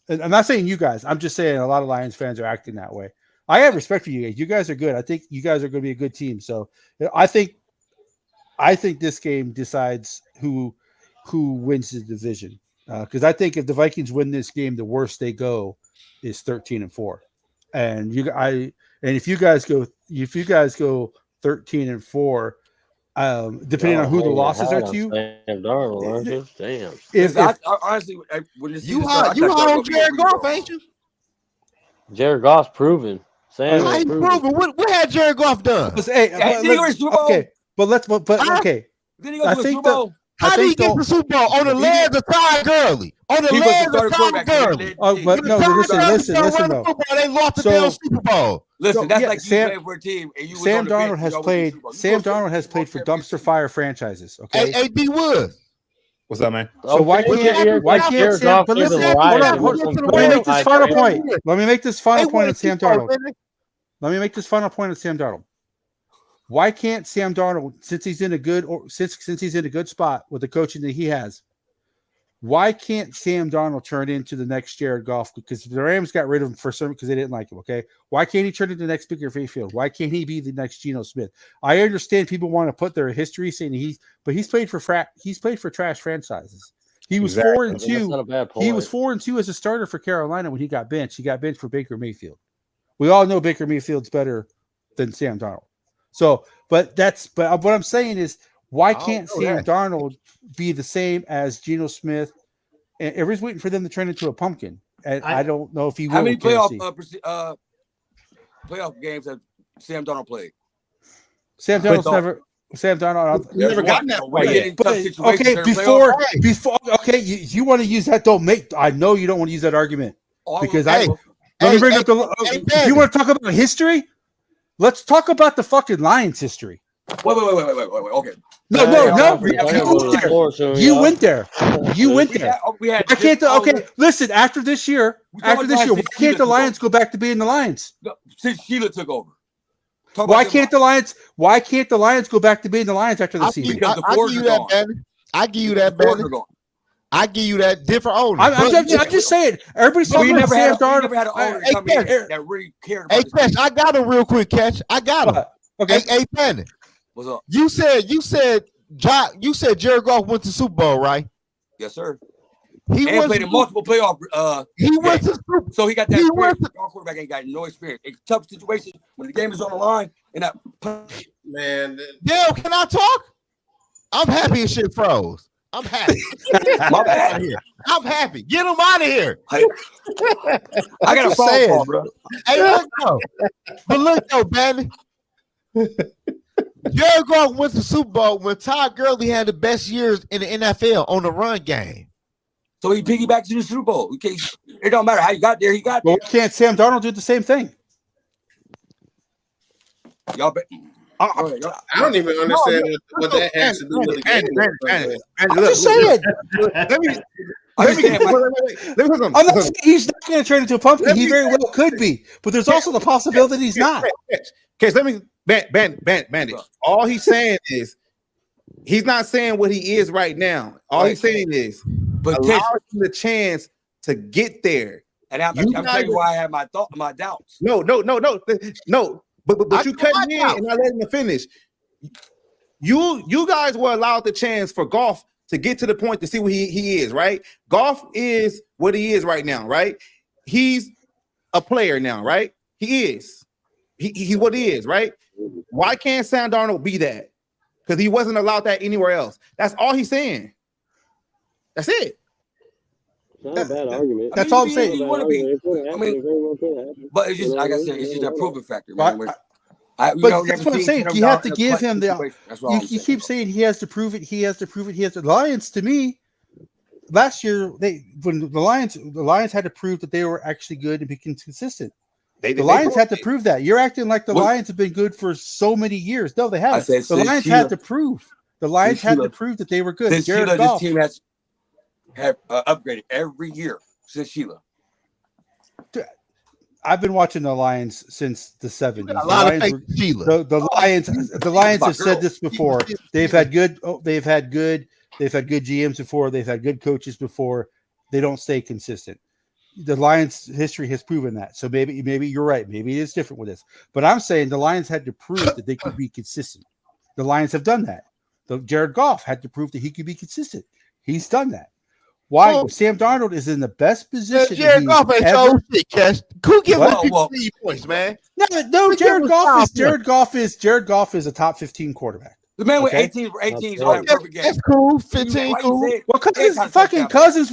And I'm not saying you guys. I'm just saying a lot of Lions fans are acting that way. I have respect for you guys. You guys are good. I think you guys are going to be a good team. So I think this game decides who wins the division. Because I think if the Vikings win this game, the worst they go is 13-4. And if you guys go 13-4, depending on who the losses are to you. Sam Darnold, aren't you? Damn. Honestly, when you hot on Jared Goff, ain't you? Jared Goff's proven. Sam ain't proven. What had Jared Goff done? Okay, Then he goes to the Super Bowl. How did he get the Super Bowl? On the legs of Todd Gurley. On the legs of Todd Gurley. But no, listen, though. They lost the damn Super Bowl. Listen, that's like you playing for a team and you Sam Darnold has played. Sam Darnold has played for dumpster fire franchises. Okay, A.D. Wood. What's up, man? So why can't Sam? But listen, let me make this final point. Let me make this final point on Sam Darnold. Why can't Sam Darnold, since he's in a good spot with the coaching that he has, why can't Sam Darnold turn into the next Jared Goff? Because the Rams got rid of him because they didn't like him. Okay, why can't he turn into the next Baker Mayfield? Why can't he be the next Geno Smith? I understand people want to put their history saying he's played for trash franchises. He was 4-2. He was 4-2 as a starter for Carolina when he got benched. He got benched for Baker Mayfield. We all know Baker Mayfield's better than Sam Darnold. So, but what I'm saying is, why can't Sam Darnold be the same as Geno Smith and everybody's waiting for them to turn into a pumpkin. And I don't know if he will. How many playoff games have Sam Darnold played? Sam Darnold's never. Sam Darnold never gotten that far yet. Okay, before. Okay, you want to use that? I know you don't want to use that argument because let me bring up the. If you want to talk about history, let's talk about the fucking Lions history. Wait. Okay. No. You went there. Why can't listen, after this year, why can't the Lions go back to being the Lions? Since Sheila took over. Why can't the Lions go back to being the Lions after the season? I give you that, man. I give you that, man. I give you that different owner. I'm just saying. Everybody's talking about Sam Darnold. Never had an owner come in that really cared about. Hey, Catch, I got him real quick, Catch. I got him. Okay. Hey, Penny. What's up? You said Jared Goff went to Super Bowl, right? Yes, sir. He played in multiple playoff. He went to Super Bowl. So he got that experience. Our quarterback ain't got no experience. In tough situations when the game is on the line and that. Man, Dale, can I talk? I'm happy as shit froze. I'm happy. I'm happy. Get him out of here. I got a phone call, bro. Hey, look though, man. Jared Goff went to Super Bowl when Todd Gurley had the best years in the NFL on the run game. So he piggybacked to the Super Bowl. It don't matter how you got there. He got there. Well, can't Sam Darnold do the same thing? Y'all bet. I don't even understand what that has to do with the game. I'm just saying. I'm not saying he's not going to turn into a pumpkin. He very well could be, but there's also the possibility he's not. Okay, let me Bandit. All he's saying is he's not saying what he is right now. All he's saying is allow him the chance to get there. And I'm telling you why I have my doubts. No. But you cut me in and I let him finish. You guys were allowed the chance for Goff to get to the point to see what he is, right? Goff is what he is right now, right? He's a player now, right? He is. He's what he is, right? Why can't Sam Darnold be that? Because he wasn't allowed that anywhere else. That's all he's saying. That's it. It's not a bad argument. That's all I'm saying. You want to be. But it's just like I said, it's just a proven factor, man. But that's what I'm saying. You have to give him the. You keep saying he has to prove it. He has to prove it. He has to. Lions, to me, last year when the Lions had to prove that they were actually good and be consistent. The Lions had to prove that. You're acting like the Lions have been good for so many years. No, they haven't. The Lions had to prove. The Lions had to prove that they were good. This team has upgraded every year since Sheila. I've been watching the Lions since the 70s. The Lions have said this before. They've had good GMs before. They've had good coaches before. They don't stay consistent. The Lions' history has proven that. So maybe you're right. Maybe it is different with this. But I'm saying the Lions had to prove that they could be consistent. The Lions have done that. Jared Goff had to prove that he could be consistent. He's done that. Why? Sam Darnold is in the best position. Jared Goff ain't so shit, Cash. Who give points, man? No. Jared Goff is a top 15 quarterback. The man with 18 is on perfect game. That's cool. 15 cool. Well, Cousins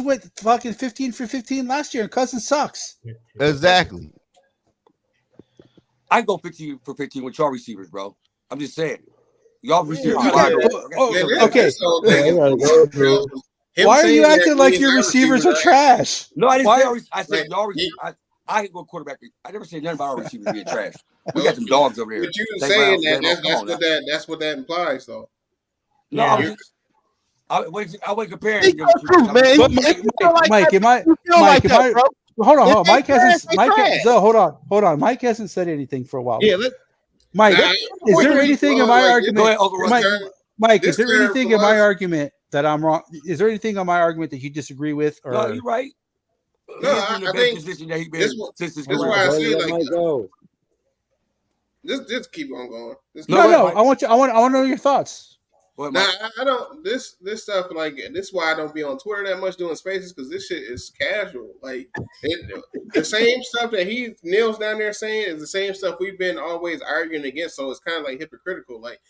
went fucking 15 for 15 last year, and Cousins sucks. Exactly. I can go 15 for 15 with y'all receivers, bro. I'm just saying. Y'all receivers. Okay. Why are you acting like your receivers are trash? No, I didn't say. I said y'all. I can go quarterback. I never said nothing about our receivers being trash. We got some dogs over here. But you saying that's what that implies, though. No, I wasn't comparing. Mike, hold on. Mike hasn't said anything for a while. Yeah, Mike, is there anything in my argument? Mike, is there anything in my argument that I'm wrong? Is there anything on my argument that you disagree with? Or? No, you're right. No, I think this is why I see like just keep on going. I want to know your thoughts. I don't. This stuff like this is why I don't be on Twitter that much doing spaces because this shit is casual. Like the same stuff that he kneels down there saying is the same stuff we've been always arguing against. So it's kind of like hypocritical. Like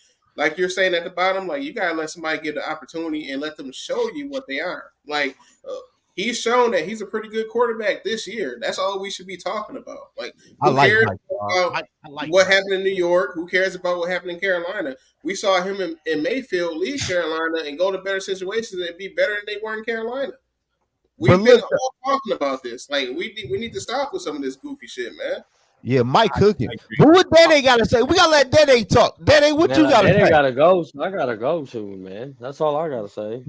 like you're saying at the bottom, like you gotta let somebody get the opportunity and let them show you what they are. Like he's shown that he's a pretty good quarterback this year. That's all we should be talking about. Like who cares about what happened in New York? Who cares about what happened in Carolina? We saw him in Mayfield leave Carolina and go to better situations and be better than they were in Carolina. We've been all talking about this. Like we need to stop with some of this goofy shit, man. Yeah, Mike cooking. But what Dede got to say? We got to let Dede talk. Dede, what you got to say? Dede got to go. So I got to go soon, man. That's all I got to say.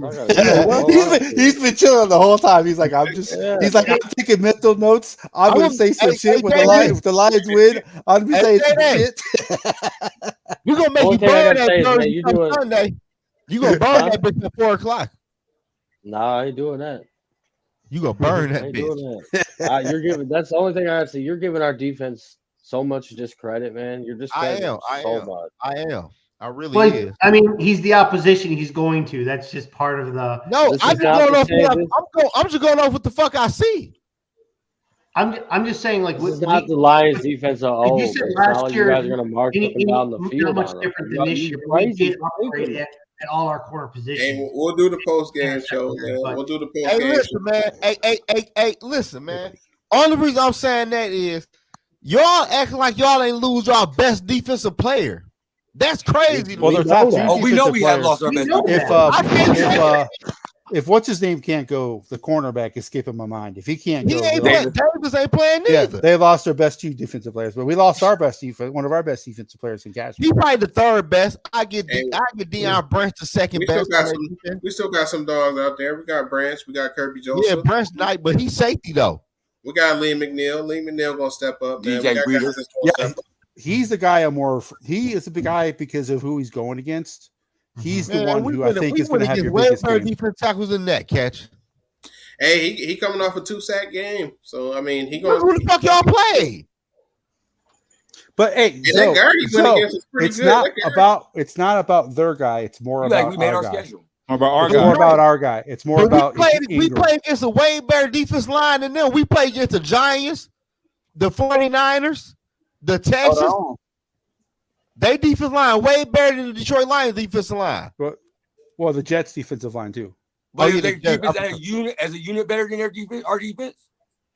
He's been chilling the whole time. He's like, I'm taking mental notes. I'm going to say some shit when the Lions win. I'm going to say some shit. We're going to make you burn that Sunday. You going to burn that bitch at 4 o'clock. Nah, I ain't doing that. You gonna burn that bitch. You're giving. That's the only thing I have to say. You're giving our defense so much discredit, man. You're just. I am. I really is. I mean, he's the opposition. He's going to. That's just part of the. No, I'm just going off. I'm just going off what the fuck I see. I'm just saying, like, this is not the Lions defense at all. You said last year, you guys are gonna march up and down the field. Not much different than this year. We did operate at all our corner positions. Hey, we'll do the post game show, man. We'll do the post game. Hey, listen, man. Hey, listen, man. Only reason I'm saying that is y'all acting like y'all ain't lose y'all best defensive player. That's crazy. Well, they're top we know we have lost our best. If what's his name can't go, the cornerback is skipping my mind. If he can't go, Davis ain't playing neither. Yeah, they lost their best 2 defensive players, but we lost our best one of our best defensive players in Cashman. He probably the 3rd best. I get Deion Branch the 2nd best. We still got some dogs out there. We got Branch. We got Kirby Joseph. Yeah, Branch Knight, but he's safety though. We got Lee McNeil. Lee McNeil gonna step up. Man. He's the guy he is the guy because of who he's going against. He's the one who I think is going to have your biggest game. Defense tackles in that catch. Hey, he coming off a 2-sack game, so I mean he going. Who the fuck y'all play? But hey, it's not about their guy. It's more about our guy. More about our guy. It's more about we played against a way better defense line than them. We played against the Giants, the 49ers, the Texans. They defensive line way better than the Detroit Lions defensive line. Well, the Jets defensive line too. But their defense as a unit better than their defense, our defense?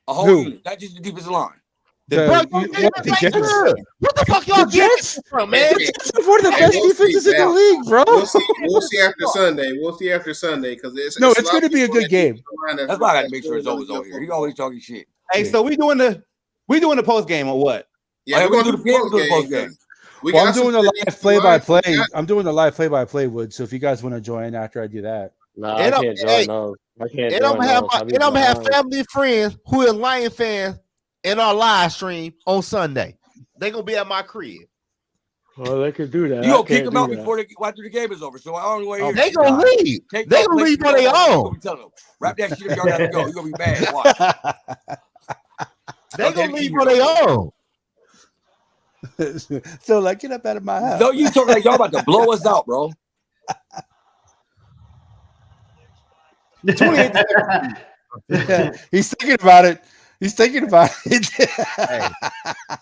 A whole unit, not just the defensive line. What the fuck y'all get from, man? One of the best defenses in the league, bro. We'll see after Sunday. We'll see after Sunday because it's going to be a good game. That's why I got to make sure it's always over here. He always talking shit. Hey, so we doing the post game or what? Yeah, we're going to do the post game. I'm doing the live play-by-play. I'm doing the live play-by-play, Wood. So if you guys want to join after I do that, no, I can't join those. I can't. And I'm gonna have family and friends who are Lion fans in our live stream on Sunday. They're gonna be at my crib. Well, they could do that. You gonna kick them out after the game is over. So I don't want to hear. They gonna leave. They gonna leave on their own. Wrap that shit up. Y'all got to go. You're gonna be mad. Watch. They gonna leave on their own. So like, get up out of my house. No, you talking like y'all about to blow us out, bro. He's thinking about it. Hey,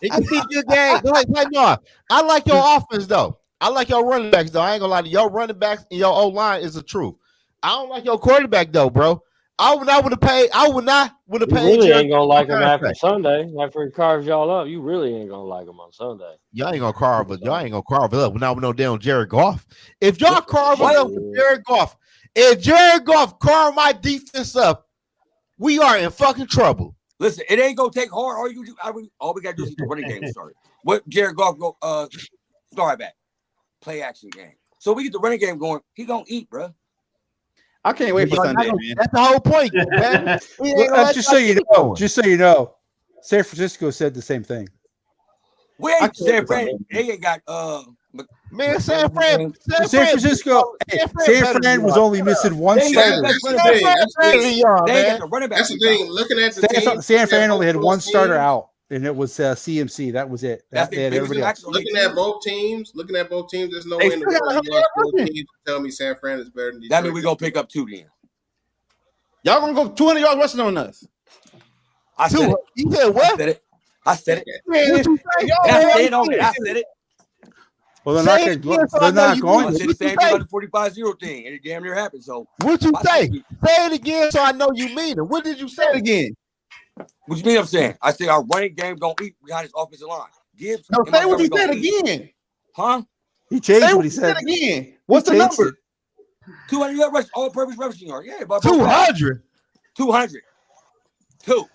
it can be a good game. No, I like your offense though. I like your running backs though. I ain't gonna lie to you. Your running backs and your O-line is the truth. I don't like your quarterback though, bro. I would not paid. You really ain't gonna like him after Sunday. After he carves y'all up, you really ain't gonna like him on Sunday. Y'all ain't gonna carve it up. Now we know down Jared Goff. If y'all carve it up with Jared Goff, if Jared Goff carve my defense up, we are in fucking trouble. Listen, it ain't gonna take hard. All we gotta do is get the running game started. What Jared Goff go start back, play action game. So we get the running game going. He gonna eat, bro. I can't wait for Sunday, man. That's the whole point, man. Just so you know, San Francisco said the same thing. San Fran, they ain't got man. San Francisco. San Fran was only missing one starter. That's the thing. Looking at the team, San Fran only had one starter out, and it was CMC. That was it. Looking at both teams, there's no way in the world both teams to tell me San Fran is better than Detroit. That means we're gonna pick up 2 then. Y'all gonna go 200 yards rushing on us. I said it. You said what? I said it. I said it. Well, they're Say not it going. again so I They're know not you going I mean to. said the What you same thing say? about the 45-0 thing, and it damn near happened. So What you my say? thing- Say it again so I know you mean it. What did you Say it say? again. what you mean? I'm saying I said our running game don't eat behind his offensive line. Gibbs No, and say what Montgomery you said gonna eat. again. Huh? He Say changed what what he you said said. again. What's the He changed number? it. 200 yard rush, all-purpose rushing yard. Yeah, by both guys. 200. 200. 2.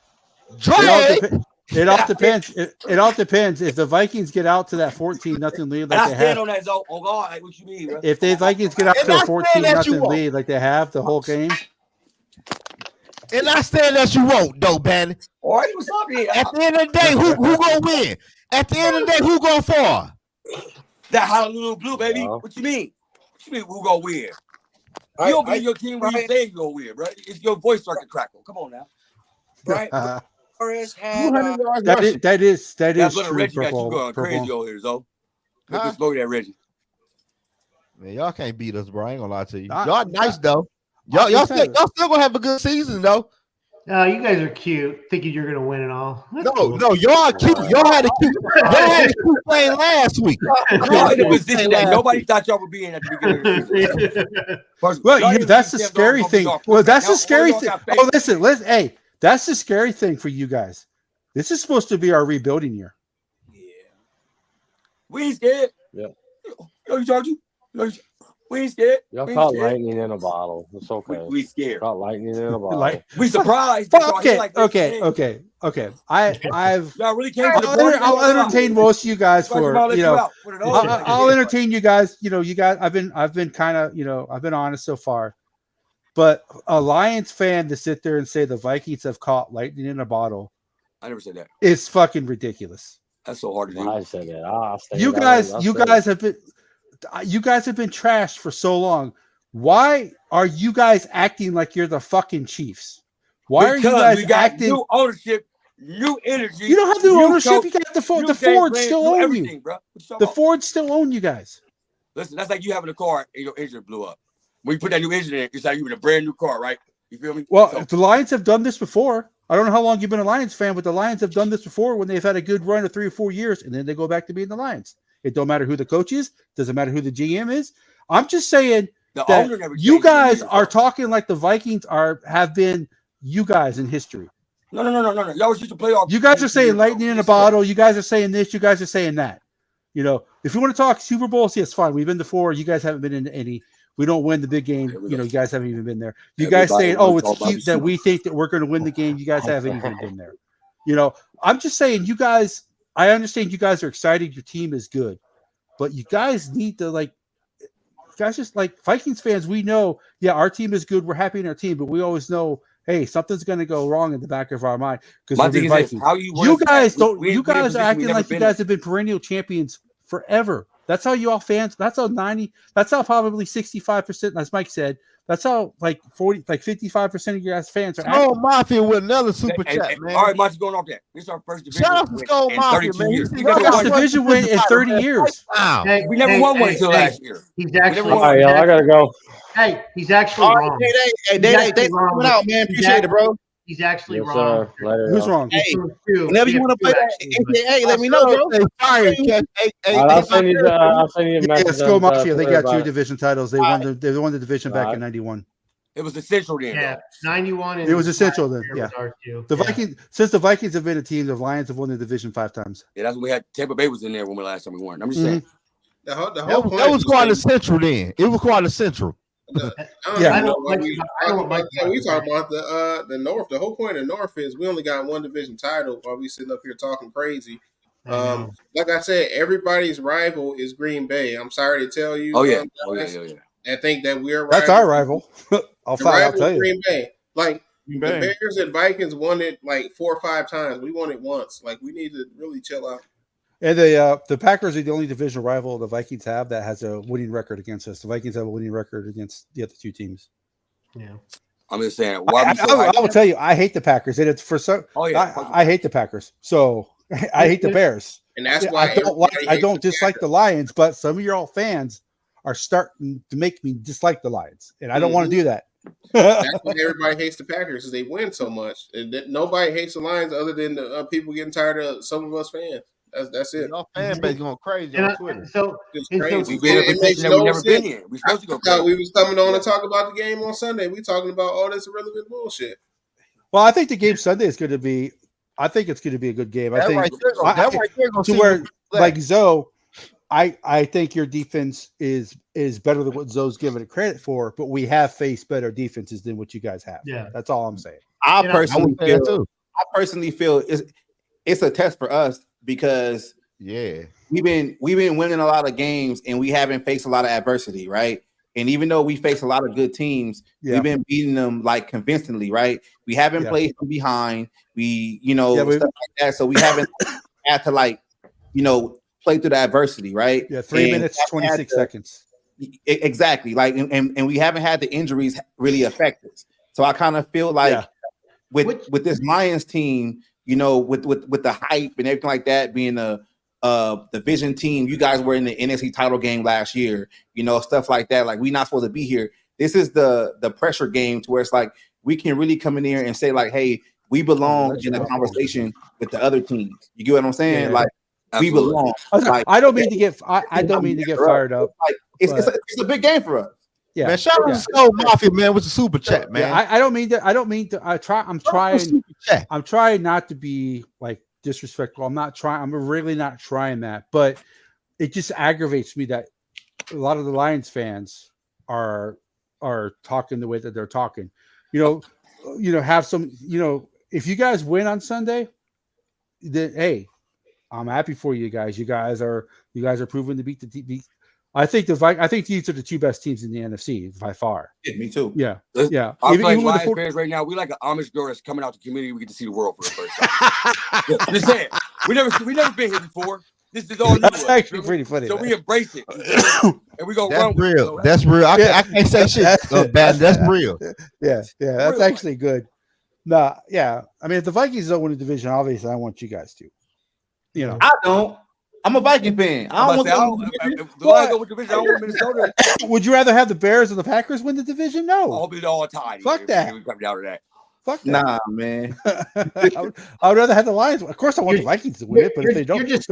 It all, Dre. it all depends. It all depends. If the Vikings get out to that 14-0 lead And like I they stand have, on that zone. Oh God, like what you mean, bro? if the Vikings get out And to I a stand that you 14-0 won't. lead like they have the whole game, And I stand that you won't, though, Bannon. All right, what's up here? At the end of the day, who gonna win? At the end of the day, who gonna fall? That Honolulu Blue, baby. Yeah. What you mean? What you mean? Who gonna win? You I- don't I- believe your team when you Brian- say you gonna win, bro. It's your voice start to crackle. Come on now. Brian Flores had 200 yards that rushing. is That's what true. Reggie got you Purple, going crazy purple. over here, Zo. Look Huh? at smoke that Reggie. Man, y'all can't beat us, bro. I ain't gonna lie to you. Nah, Y'all nice though. I'm Y'all excited. still gonna have a good season though. You guys are cute, thinking you're gonna win it all. That's cool. No, y'all are cute. Y'all had a cute play last week. Y'all in a Y'all position played that last nobody week. thought y'all would be in at the beginning of the season. First, Well, y'all didn't that's the think them scary dogs gonna be thing. y'all Well, that's quarterback. the scary Now, all thing. y'all got Oh, faith. listen. Hey, that's the scary thing for you guys. This is supposed to be our rebuilding year. Yeah. We ain't scared. Yeah. You know you charge you. We ain't scared. Y'all We ain't caught scared. lightning in a bottle. It's okay. We scared. Caught lightning in a bottle. Like, We surprised that y'all okay, hit like this. okay. I've Y'all really came to the party. I'll entertain most of you guys Scratch your for mouth, let you out. Put it on. Like, I'll yeah. entertain you guys. You guys. I've been kind of I've been honest so far, but a Lions fan to sit there and say the Vikings have caught lightning in a bottle I never said that. is fucking ridiculous. That's so hard to do. I said that. I said You it. guys, I you said guys it. have been trashed for so long. Why are you guys acting like you're the fucking Chiefs? Why are you Because guys we got acting? new ownership, new energy. You don't have new ownership. coach, You got the new the game Fords plan, still new own everything, you. bro. What you talking The about? Fords still own you guys. Listen, that's like you having a car and your engine blew up. When you put that new engine in, it's like you in a brand new car, right? You feel me? Well, So, the Lions have done this before. I don't know how long you've been a Lions fan, but the Lions have done this before when they've had a good run of 3 or 4 years, and then they go back to being the Lions. It don't matter who the coach is. Doesn't matter who the GM is. I'm just saying the that owner never you changed in guys years, are though. talking like the Vikings have been you guys in history. No. Y'all was used to playoff. You guys are team saying years ago. lightning in a bottle. You guys are saying this. You guys are saying that. If you want to talk Super Bowls, yes, fine. We've been to 4. You guys haven't been in any. We don't win the big game. Here we go. You guys haven't even been there. You guys Everybody saying, wants "Oh, to talk it's about cute the that we think that we're going to win the game." You guys haven't even been there. I'm just saying, you guys. I understand you guys are excited. Your team is good, but you guys need to guys just like Vikings fans. We know, yeah, our team is good. We're happy in our team, but we always know, hey, something's going to go wrong in the back of our mind because My we're thing the is Vikings. this, how you You guys don't. we You in a guys are position we acting never like you been guys in. have been perennial champions forever. That's how you all fans. That's how 90. That's how probably 65%. As Mike said, that's how 55% of your guys fans are acting. SKOL Mafia with another super chat, man. All right, Monty, going off that. This is our first division Shout out to win SKOL in Mafia, 32 man. years. He We said never y'all First won. got division win in 30 man. years. Wow. We never won one until last year. He's actually. won. All right, y'all. I gotta go. Hey, he's actually All right, wrong. Day, coming out, man. Appreciate it, bro. He's actually Yes, wrong. sir. Later, Who's y'all. wrong? Hey, Two. whenever you want to play that AKA, let me know, bro. Sorry, I'll send you a Yeah, message. SKOL on Mafia. They Twitter got about 2 it. division titles. They won the division back in Right. '91. It was essential then, Yeah, though. 91. And It was essential then. last year Yeah. was ours too. The Yeah. Vikings, since the Vikings have been a team, the Lions have won the division 5 times. Yeah, that's when we had Tampa Bay was in there when the last time we won. I'm just saying. The whole That point was is quite that- essential then. It was quite essential. I don't Yeah. even I know don't why like- we I don't talking like about that. We that. talking about the North. The whole point of North is we only got one division title while we sitting up here talking crazy. Like I said, everybody's rival is Green Bay. I'm sorry to tell you. Oh, yeah. Guys, I think that we're That's our rival. I'll The rival tell is you. Green Bay. Like Green the Bay. Bears and Vikings won it like 4 or 5 times. We won it once. Like we need to really chill out. And the Packers are the only division rival the Vikings have that has a winning record against us. The Vikings have a winning record against the other 2 teams. Yeah. I'm just saying. Why we so I hyped? will tell you, I hate the Packers, and it's for so. Oh, yeah. I hate the Packers, so I hate the Bears. And that's Yeah, why I don't dislike the Lions, but some of your old fans are starting to make me dislike the Lions, and I don't want to do that. That's why everybody hates the Packers because they win so much. And nobody hates the Lions other than the people getting tired of some of us fans. That's it. Your fan base going crazy on Twitter. It's crazy. We been in a position that we never been in. We supposed to go crazy. We was coming on to talk about the game on Sunday. We talking about all this irrelevant bullshit. Well, I think the game Sunday is going to be. I think it's going to be a good game. I think to where like Zoe, I think your defense is better than what Zoe's given it credit for, but we have faced better defenses than what you guys have. Yeah, that's all I'm saying. I personally feel it's a test for us because we've been winning a lot of games and we haven't faced a lot of adversity, right? And even though we face a lot of good teams, we've been beating them like convincingly, right? We haven't played from behind. We, stuff like that. So we haven't had to play through the adversity, right? Yeah, 3 minutes, 26 seconds. Exactly. Like, and we haven't had the injuries really affect us. So I kind of feel like with this Lions team, with the hype and everything like that, being a division team, you guys were in the NFC title game last year, stuff like that. Like, we're not supposed to be here. This is the pressure game to where it's like we can really come in here and say like, hey, we belong in a conversation with the other teams. You get what I'm saying? Yeah. Like, absolutely. We belong. Like, I don't mean to get fired up. Like, it's a big game for us. Yeah, man. Shout out to SKOL Mafia, man, with the super chat, man. Yeah, I don't mean to. I'm trying not to be like disrespectful. I'm really not trying that, but it just aggravates me that a lot of the Lions fans are talking the way that they're talking. Have some. If you guys win on Sunday, then hey, I'm happy for you guys. You guys are proven to beat the TV. I think these are the two best teams in the NFC by far. Yeah, me too. Yeah. I feel like Lions fans right now, we like an Amish girl that's coming out the community. We get to see the world for the first time. Just saying, we never been here before. This is all new. That's actually pretty funny. So we embrace it, and we gonna run with it. So that's real. I can't say shit bad. That's real. Yeah. That's actually good. No, yeah. I mean, if the Vikings don't win the division, obviously, I want you guys to. I don't. I'm a Viking fan. I don't want Minnesota. Would you rather have the Bears or the Packers win the division? No. I'll be all time. Fuck that. We come down to that. Fuck that. Nah, man. I would rather have the Lions. Of course, I want the Vikings to win it, but if they don't, you're just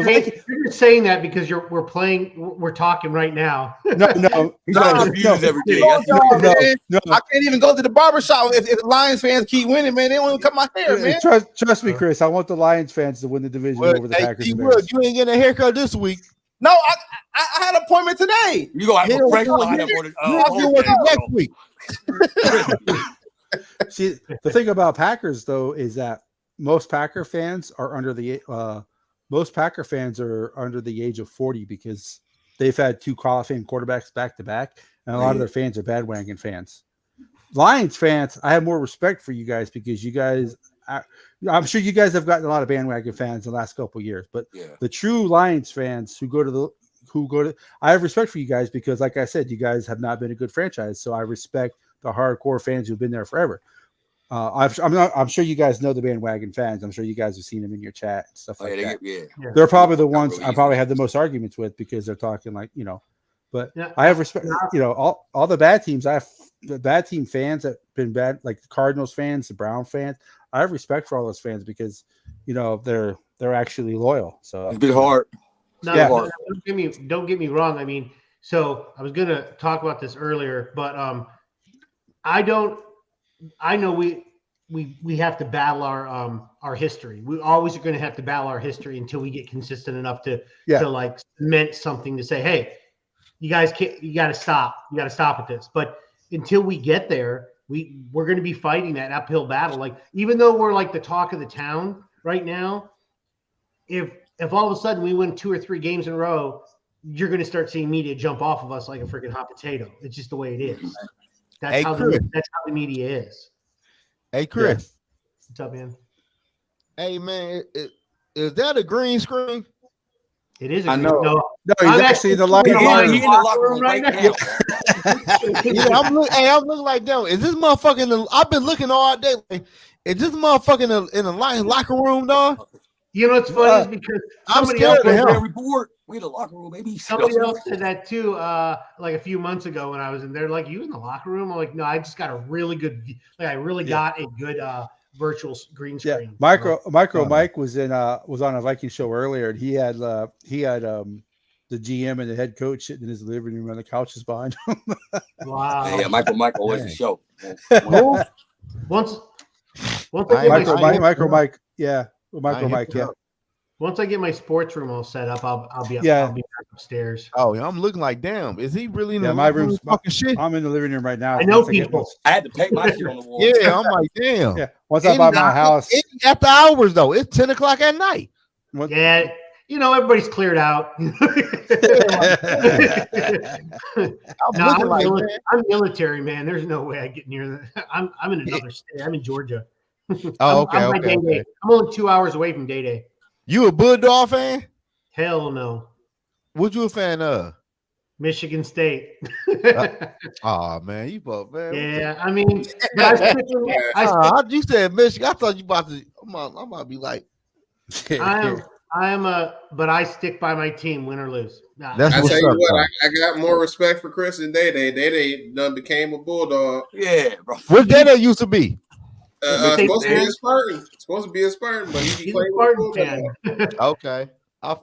saying that because we're talking right now. No. every day. No. I can't even go to the barbershop if the Lions fans keep winning, man. They won't even cut my hair, man. Trust me, Chris. I want the Lions fans to win the division over the Packers. You ain't getting a haircut this week. No, I had an appointment today. You gonna have a fresh lineup next week. See, the thing about Packers though is that most Packer fans are under the age of 40 because they've had two Hall of Fame quarterbacks back to back, and a lot of their fans are bandwagon fans. Lions fans, I have more respect for you guys because you guys, I'm sure you guys have gotten a lot of bandwagon fans in the last couple of years, but the true Lions fans I have respect for you guys because, like I said, you guys have not been a good franchise, so I respect the hardcore fans who've been there forever. I'm sure you guys know the bandwagon fans. I'm sure you guys have seen them in your chat and stuff like that. They're probably the ones I probably have the most arguments with because they're talking like, but I have respect, all the bad teams. I have the bad team fans that have been bad, like the Cardinals fans, the Brown fans. I have respect for all those fans because, they're actually loyal. So it's been hard. No, don't get me wrong. I mean, so I was going to talk about this earlier, but I know we have to battle our history. We always are going to have to battle our history until we get consistent enough to like cement something to say, hey, you got to stop. You got to stop at this. But until we get there, we're going to be fighting that uphill battle. Like, even though we're like the talk of the town right now, if all of a sudden we win 2 or 3 games in a row, you're going to start seeing media jump off of us like a freaking hot potato. It's just the way it is. That's how the media is. Hey, Chris. What's up, man? Hey, man, is that a green screen? It is. I know. No, he's actually in the locker room right now. I'm looking like, damn, is this motherfucking? I've been looking all day. Like, is this motherfucking in the Lions locker room, dog? You know what's funny is because somebody else report. We in the locker room, baby. Somebody else said that too, like a few months ago when I was in there. Like, you in the locker room? I'm like, no, I just got a really good, like, I really got a good virtual green Yeah, screen. Micro Mike was on a Viking show earlier, and he had the GM and the head coach sitting in his living room on the couches behind him. Wow. Yeah, Mike always a show. Once Micro Mike, yeah. Once I get my sports room all set up, I'll be Yeah. I'll be back upstairs. Oh, yeah, I'm looking like, damn, is he really in Yeah, the my room room's talking shit? I'm in the living room right now. I know Once people. I had to paint my shit on the wall. Yeah, I'm like, damn. Yeah, once I buy my house. After hours, though. It's 10 o'clock at night. Yeah, everybody's cleared out. I'm military, man. There's no way I get near that. I'm in another state. I'm in Georgia. Oh, okay. I'm only 2 hours away from Day. You a Bulldog fan? Hell no. What you a fan of? Michigan State. Oh man, you both man. Yeah, I mean, you said Michigan. I thought you about to. I'm about to be like, but I stick by my team, win or lose. That's I what's tell you up, what, I got more respect for Chris than Day. Day done became a Bulldog. Yeah, bro. What Day used to be? Supposed to be a Spartan. Supposed to be a Spartan, but he's playing with fan. Okay. I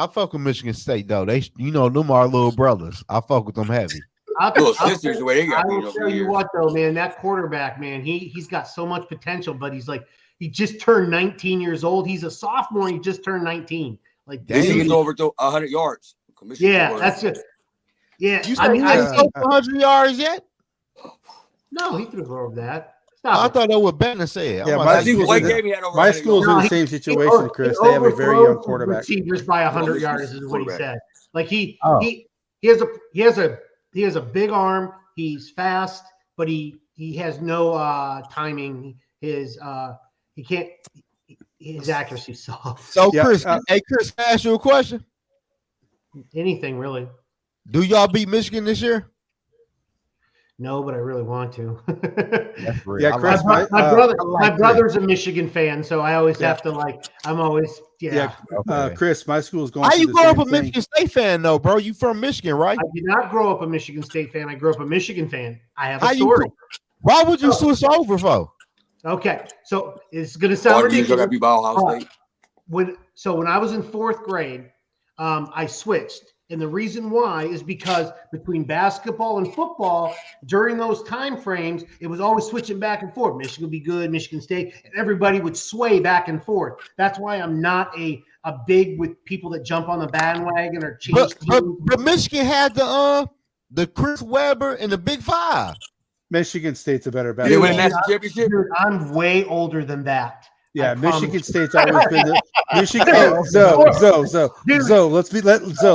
fuck with Michigan State though. They, them are little brothers. I fuck with them heavy. Little sisters, the way they got. I will tell you what though, man, that quarterback, man, he's got so much potential, but he just turned 19 years old. He's a sophomore. He just turned 19. Like, he gets over to 100 yards. Yeah, that's it. Yeah, you said he hasn't 100 yards yet? No, he threw over that. I thought that was what Benton said. Yeah, my school's in the same situation, Chris. They have a very young quarterback. Receivers by 100 yards is what he said. Like he has a big arm. He's fast, but he has no timing. His accuracy's soft. So Chris, Chris, can I ask you a question? Anything really? Do y'all beat Michigan this year? No, but I really want to. That's real. Yeah, Chris, my brother's a Michigan fan, so I always have to I'm always Chris, my school's going. How you grow up a Michigan State fan though, bro? You from Michigan, right? I did not grow up a Michigan State fan. I grew up a Michigan fan. I have a story. Why would you switch over, for? Okay, so it's gonna sound ridiculous. When I was in 4th grade, I switched. And the reason why is because between basketball and football, during those time frames, it was always switching back and forth. Michigan would be good, Michigan State, and everybody would sway back and forth. That's why I'm not a big with people that jump on the bandwagon or change teams. But Michigan had the Chris Webber and the Big Five. Michigan State's a better basketball. Championship. Dude, I'm way older than that. Yeah, Michigan State's always been the Michigan. So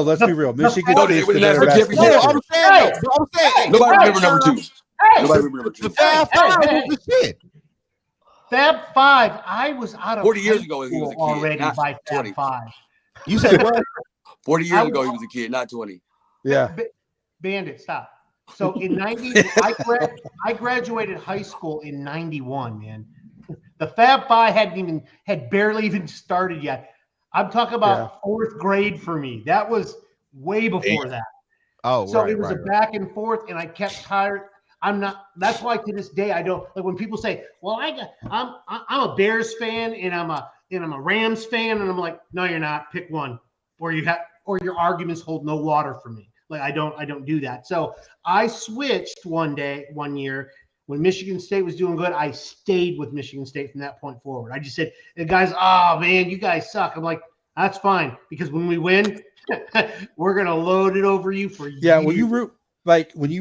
let's be real. Michigan State's the better basketball. I'm saying. Nobody remember number 2. Nobody remember number 2. The Fab Five was the shit. Fab Five. I was out of 40 years ago he was a kid, already not by Fab 20. Five. You said what? 40 years ago he was a kid, not 20. Yeah. Bandit, stop. So in 90, I graduated high school in 91, man. The Fab Five had barely even started yet. I'm talking about 4th grade for me. That was way before that. Oh, so it was a back and forth, and I kept tired. That's why to this day I don't like when people say, "Well, I'm a Bears fan and I'm a Rams fan," and I'm like, "No, you're not. Pick one, or your arguments hold no water for me." Like I don't do that. So I switched one year. When Michigan State was doing good, I stayed with Michigan State from that point forward. I just said, the guys, oh, man, you guys suck. I'm like, that's fine. Because when we win, we're going to load it over you for years. Yeah, when you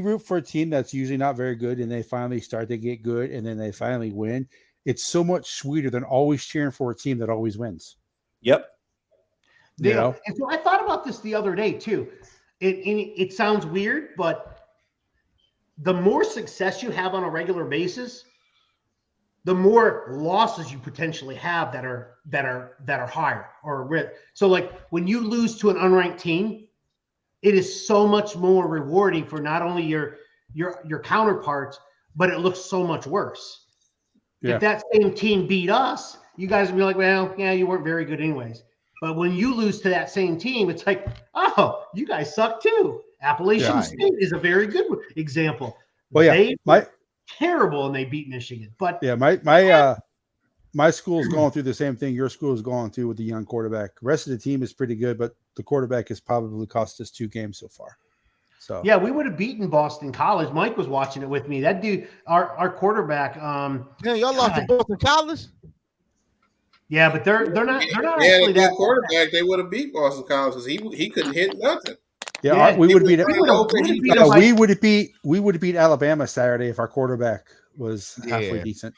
root for a team that's usually not very good and they finally start to get good and then they finally win, it's so much sweeter than always cheering for a team that always wins. Yep. And so I thought about this the other day, too. It sounds weird, but the more success you have on a regular basis, the more losses you potentially have that are higher or so. Like when you lose to an unranked team, it is so much more rewarding for not only your counterparts, but it looks so much worse. Yeah. If that same team beat us, you guys would be like, well, yeah, you weren't very good anyways. But when you lose to that same team, it's like, oh, you guys suck too. Appalachian State is a very good example. Well, yeah, they were terrible and they beat Michigan. But yeah, my my school's going through the same thing your school is going through with the young quarterback. The rest of the team is pretty good, but the quarterback has probably cost us 2 games so far. So yeah, we would have beaten Boston College. Mike was watching it with me. That dude, our quarterback. Yeah, y'all lost to Boston College. Yeah, but they're not actually that quarterback. They would have beat Boston College because he couldn't hit nothing. Yeah, we would have beat Alabama Saturday if our quarterback was halfway decent.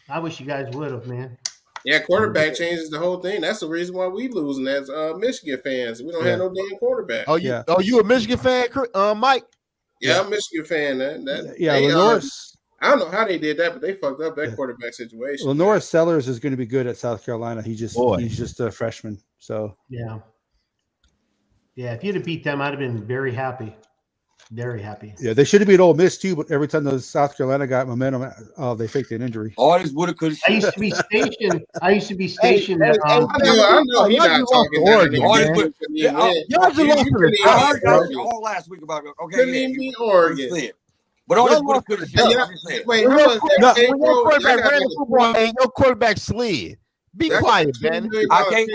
I wish you guys would have, man. Yeah, quarterback changes the whole thing. That's the reason why we losing as Michigan fans. We don't have no damn quarterback. Oh, you a Michigan fan, Mike? Yeah, I'm a Michigan fan. Lenore's. I don't know how they did that, but they fucked up that quarterback situation. Lenore Sellers is going to be good at South Carolina. He's just a freshman. So yeah. If you'd have beat them, I'd have been very happy. Very happy. Yeah, they should have beat Ole Miss too, but every time those South Carolina got momentum, they faked an injury. All this would have could. I used to be stationed. I know he's not talking Oregon. Y'all all last week about it. Okay, couldn't even beat Oregon. But all this would have could have. Wait, your quarterback slid. Be quiet, man. I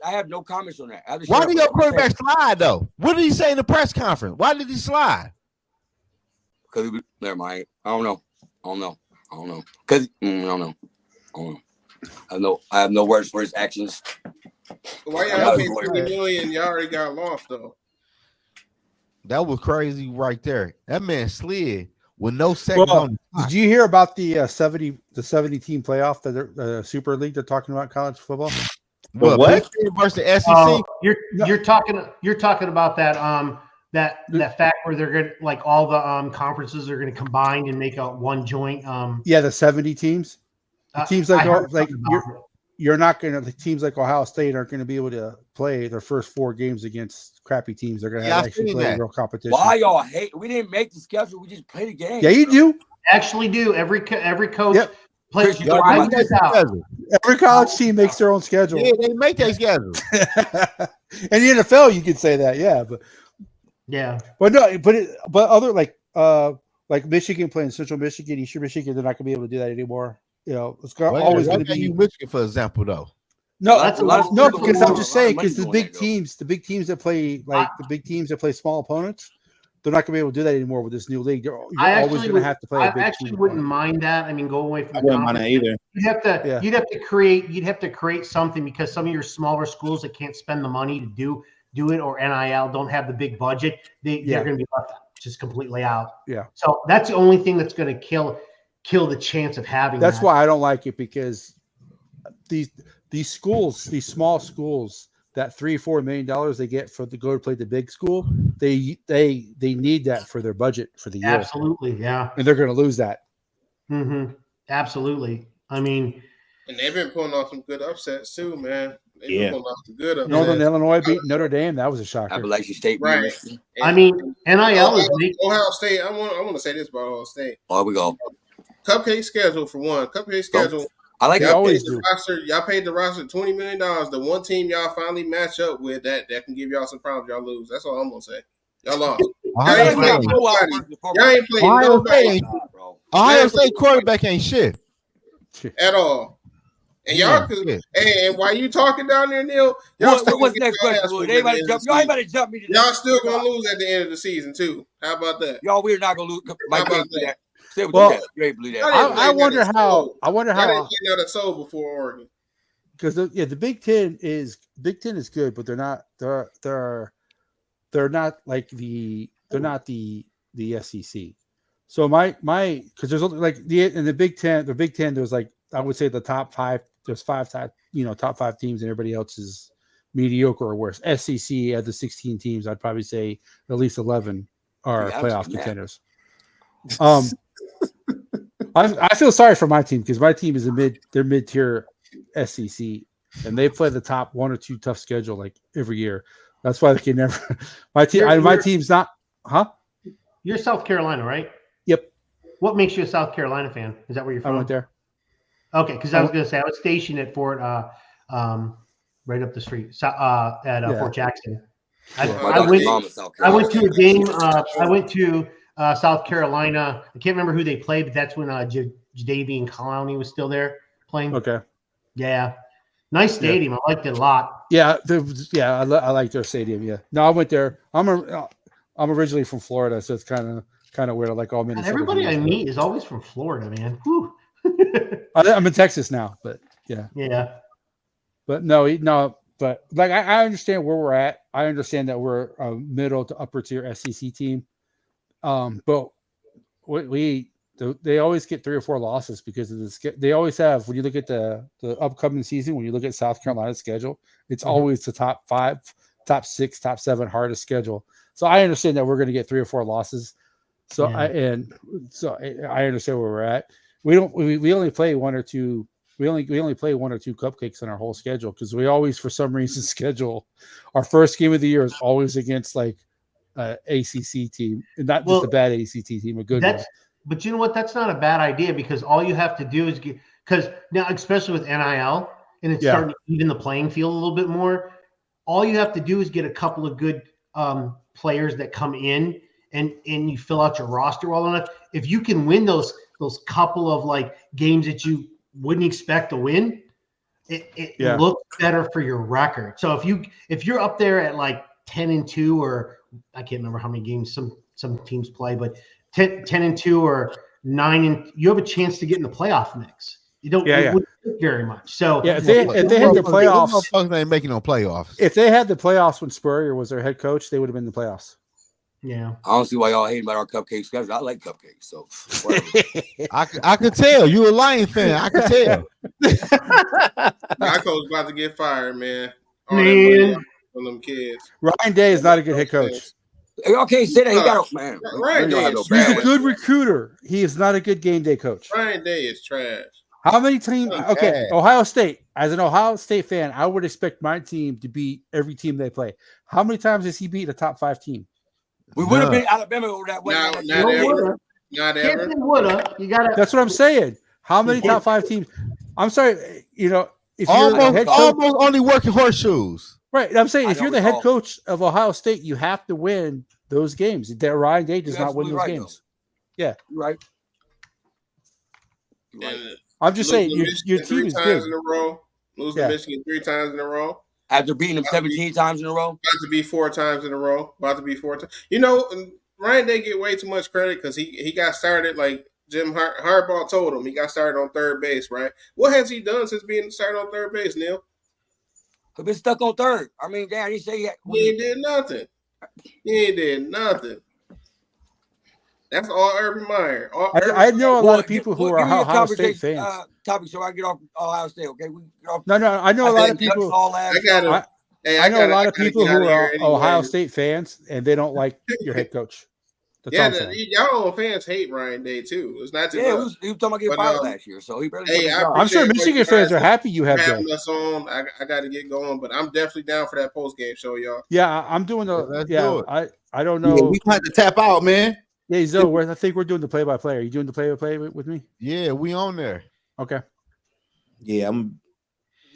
have no comments on that. Why did your quarterback slide though? What did he say in the press conference? Why did he slide? Because never mind. I don't know. Because I don't know. I have no words for his actions. Why y'all paying $30 million? Y'all already got lost though. That was crazy right there. That man slid with no second on. Did you hear about the 70 team playoff that the Super League they're talking about college football? What? Versus SEC? You're talking about that that fact where they're gonna like all the conferences are gonna combine and make a one joint. The 70 teams. The teams you're not gonna. The teams like Ohio State aren't gonna be able to play their first 4 games against crappy teams. They're gonna actually play real competition. Why y'all hate? We didn't make the schedule. We just play the game. Yeah, you do. Actually, do every coach plays. Every college team makes their own schedule. Yeah, they make their schedule. In the NFL, you could say that. But other like Michigan playing Central Michigan, Eastern Michigan, they're not gonna be able to do that anymore. It's always going to be Michigan, for example, though. No, because I'm just saying because the big teams that play the big teams that play small opponents, they're not going to be able to do that anymore with this new league. You're always going to have to play. I actually wouldn't mind that. I mean, go away from. I wouldn't mind that either. You'd have to create something because some of your smaller schools that can't spend the money to do it or NIL don't have the big budget. They're going to be left just completely out. Yeah. So that's the only thing that's going to kill the chance of having. That's why I don't like it because these schools, these small schools, that $3-4 million they get to go to play the big school, they need that for their budget for the year. Absolutely, yeah. And they're going to lose that. Mm-hmm. Absolutely. I mean, and they've been pulling off some good upsets too, man. They've been pulling off some good upsets. Northern Illinois beat Notre Dame. That was a shocker. Appalachian State, right? I mean, NIL is Ohio State. I want to say this about Ohio State. Oh, we go. Cupcake schedule for one. Cupcake schedule. I like y'all paid the roster. Y'all paid the roster $20 million. The one team y'all finally match up with that can give y'all some problems. Y'all lose. That's all I'm gonna say. Y'all lost. Y'all ain't played nobody. Ohio State quarterback ain't shit at all. And y'all, and while you talking down there, Neil, y'all still what's next question? Y'all ain't about to jump me to that. Y'all still gonna lose at the end of the season too. How about that? Y'all, we're not gonna lose. How about that? Well, you ain't believe that. I wonder how. I didn't play out of soul before Oregon. Because the Big Ten is good, but they're not like the SEC. So because there's like in the Big Ten, there's like I would say the top 5. There's 5 top 5 teams, and everybody else is mediocre or worse. SEC at the 16 teams, I'd probably say at least 11 are playoff contenders. I feel sorry for my team because my team is they're mid-tier SEC, and they play the top 1 or 2 tough schedule like every year. That's why they can never. My team's not. Huh? You're South Carolina, right? Yep. What makes you a South Carolina fan? Is that where you're from? I went there. Okay, because I was going to say I was stationed at Fort, right up the street, at Fort Jackson. I went to a game. I went to South Carolina. I can't remember who they played, but that's when Jadeveon Clowney was still there playing. Okay. Yeah. Nice stadium. I liked it a lot. Yeah, I like their stadium. Yeah, no, I went there. I'm originally from Florida, so it's kind of weird. I like all And Minnesota. everybody I meet is always from Florida, man. Whew. I'm in Texas now, but yeah, but no, but like I understand where we're at. I understand that we're a middle to upper tier SEC team, but they always get 3 or 4 losses because of this. They always have, when you look at the upcoming season, when you look at South Carolina's schedule, it's always the top 5, top 6, top 7 hardest schedule. So I understand that we're going to get 3 or 4 losses. So I understand where we're at. We only play 1 or 2. We only play 1 or 2 cupcakes in our whole schedule because we always, for some reason, schedule our first game of the year is always against like ACC team, and not just a bad ACC team, a good one. But you know what? That's not a bad idea because all you have to do is get, because now, especially with NIL, and it's starting to even the playing field a little bit more, all you have to do is get a couple of good players that come in and you fill out your roster well enough. If you can win those couple of like games that you wouldn't expect to win, it looks better for your record. So if you're up there at like 10-2, or I can't remember how many games some teams play, but 10-2 or 9, you have a chance to get in the playoff mix. You don't wouldn't think very much. So if they had the playoffs, motherfuckers ain't making no playoffs. If they had the playoffs when Spurrier was their head coach, they would have been in the playoffs. Yeah, I don't see why y'all hating about our cupcake schedule. I like cupcakes, so I could tell you a Lion fan. I could tell. My coach about to get fired, man. All Man. that money from them kids. Ryan Day is not a good head coach. Y'all can't say that. He got man. Ryan Day is He's trash. a good recruiter. He is not a good game day coach. Ryan Day is trash. How many teams? Okay, Ohio State. As an Ohio State fan, I would expect my team to beat every team they play. How many times has he beat a top 5 team? We would have been Alabama over that way. Not ever. Not ever. You gotta. That's what I'm saying. How many top 5 teams? I'm sorry. If you're the head coach, almost only working horseshoes. Right. I'm saying if you're the head coach of Ohio State, you have to win those games. That Ryan Day does not win those games. Though. Yeah. Right. I'm just saying your team is good. Lose to Michigan 3 times in a row. After beating them 17 times in a row? About to be 4 times in a row. About to be 4 times. You know, Ryan Day get way too much credit because he got started like Jim Harbaugh told him. He got started on third base, right? What has he done since being started on third base, Neil? He's been stuck on third. I mean, damn, he said he ain't did nothing. He ain't did nothing. That's all Urban Meyer. I know a lot of people who are Ohio State fans. Topic, so I get off Ohio State, okay? No, I know a lot of people. I know a lot of people who are Ohio State fans, and they don't like your head coach. Y'all fans hate Ryan Day too. It's not too. Yeah, he was talking about getting fired last year, so he barely. I'm sure Michigan fans are happy you have Day. Us on. I got to get going, but I'm definitely down for that post game show, y'all. Yeah, I'm doing the. I don't know. Yeah, we had to tap out, man. Yeah, Zoe, I think we're doing the play-by-play. Are you doing the play-by-play with me? Yeah, we on there. Okay. Yeah, I'm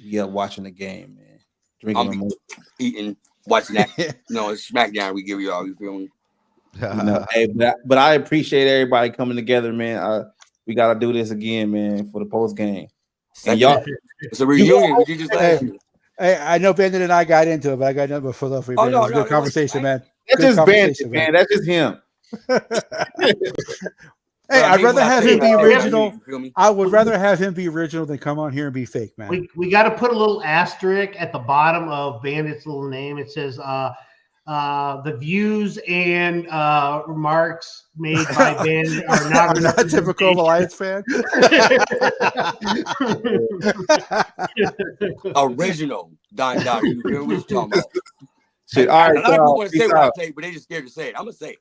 watching the game, man. Drinking, eating, watching that. No, it's SmackDown we give y'all. You feel me? But I appreciate everybody coming together, man. We got to do this again, man, for the post game. And y'all, it's a reunion. Hey, I know Bandit and I got into it, but I got nothing but for love for you. It was a good conversation, man. That's just Bandit, man. That's just him. Hey, I'd rather have him be original. I would rather have him be original than come on here and be fake, man. We got to put a little asterisk at the bottom of Bandit's little name. It says the views and remarks made by Bandit are not I'm not a typical Alliance fan. Original Don. You hear what he's talking about? Shit, all right, a lot of people want to say what I say, but they just scared to say it. I'm gonna say it.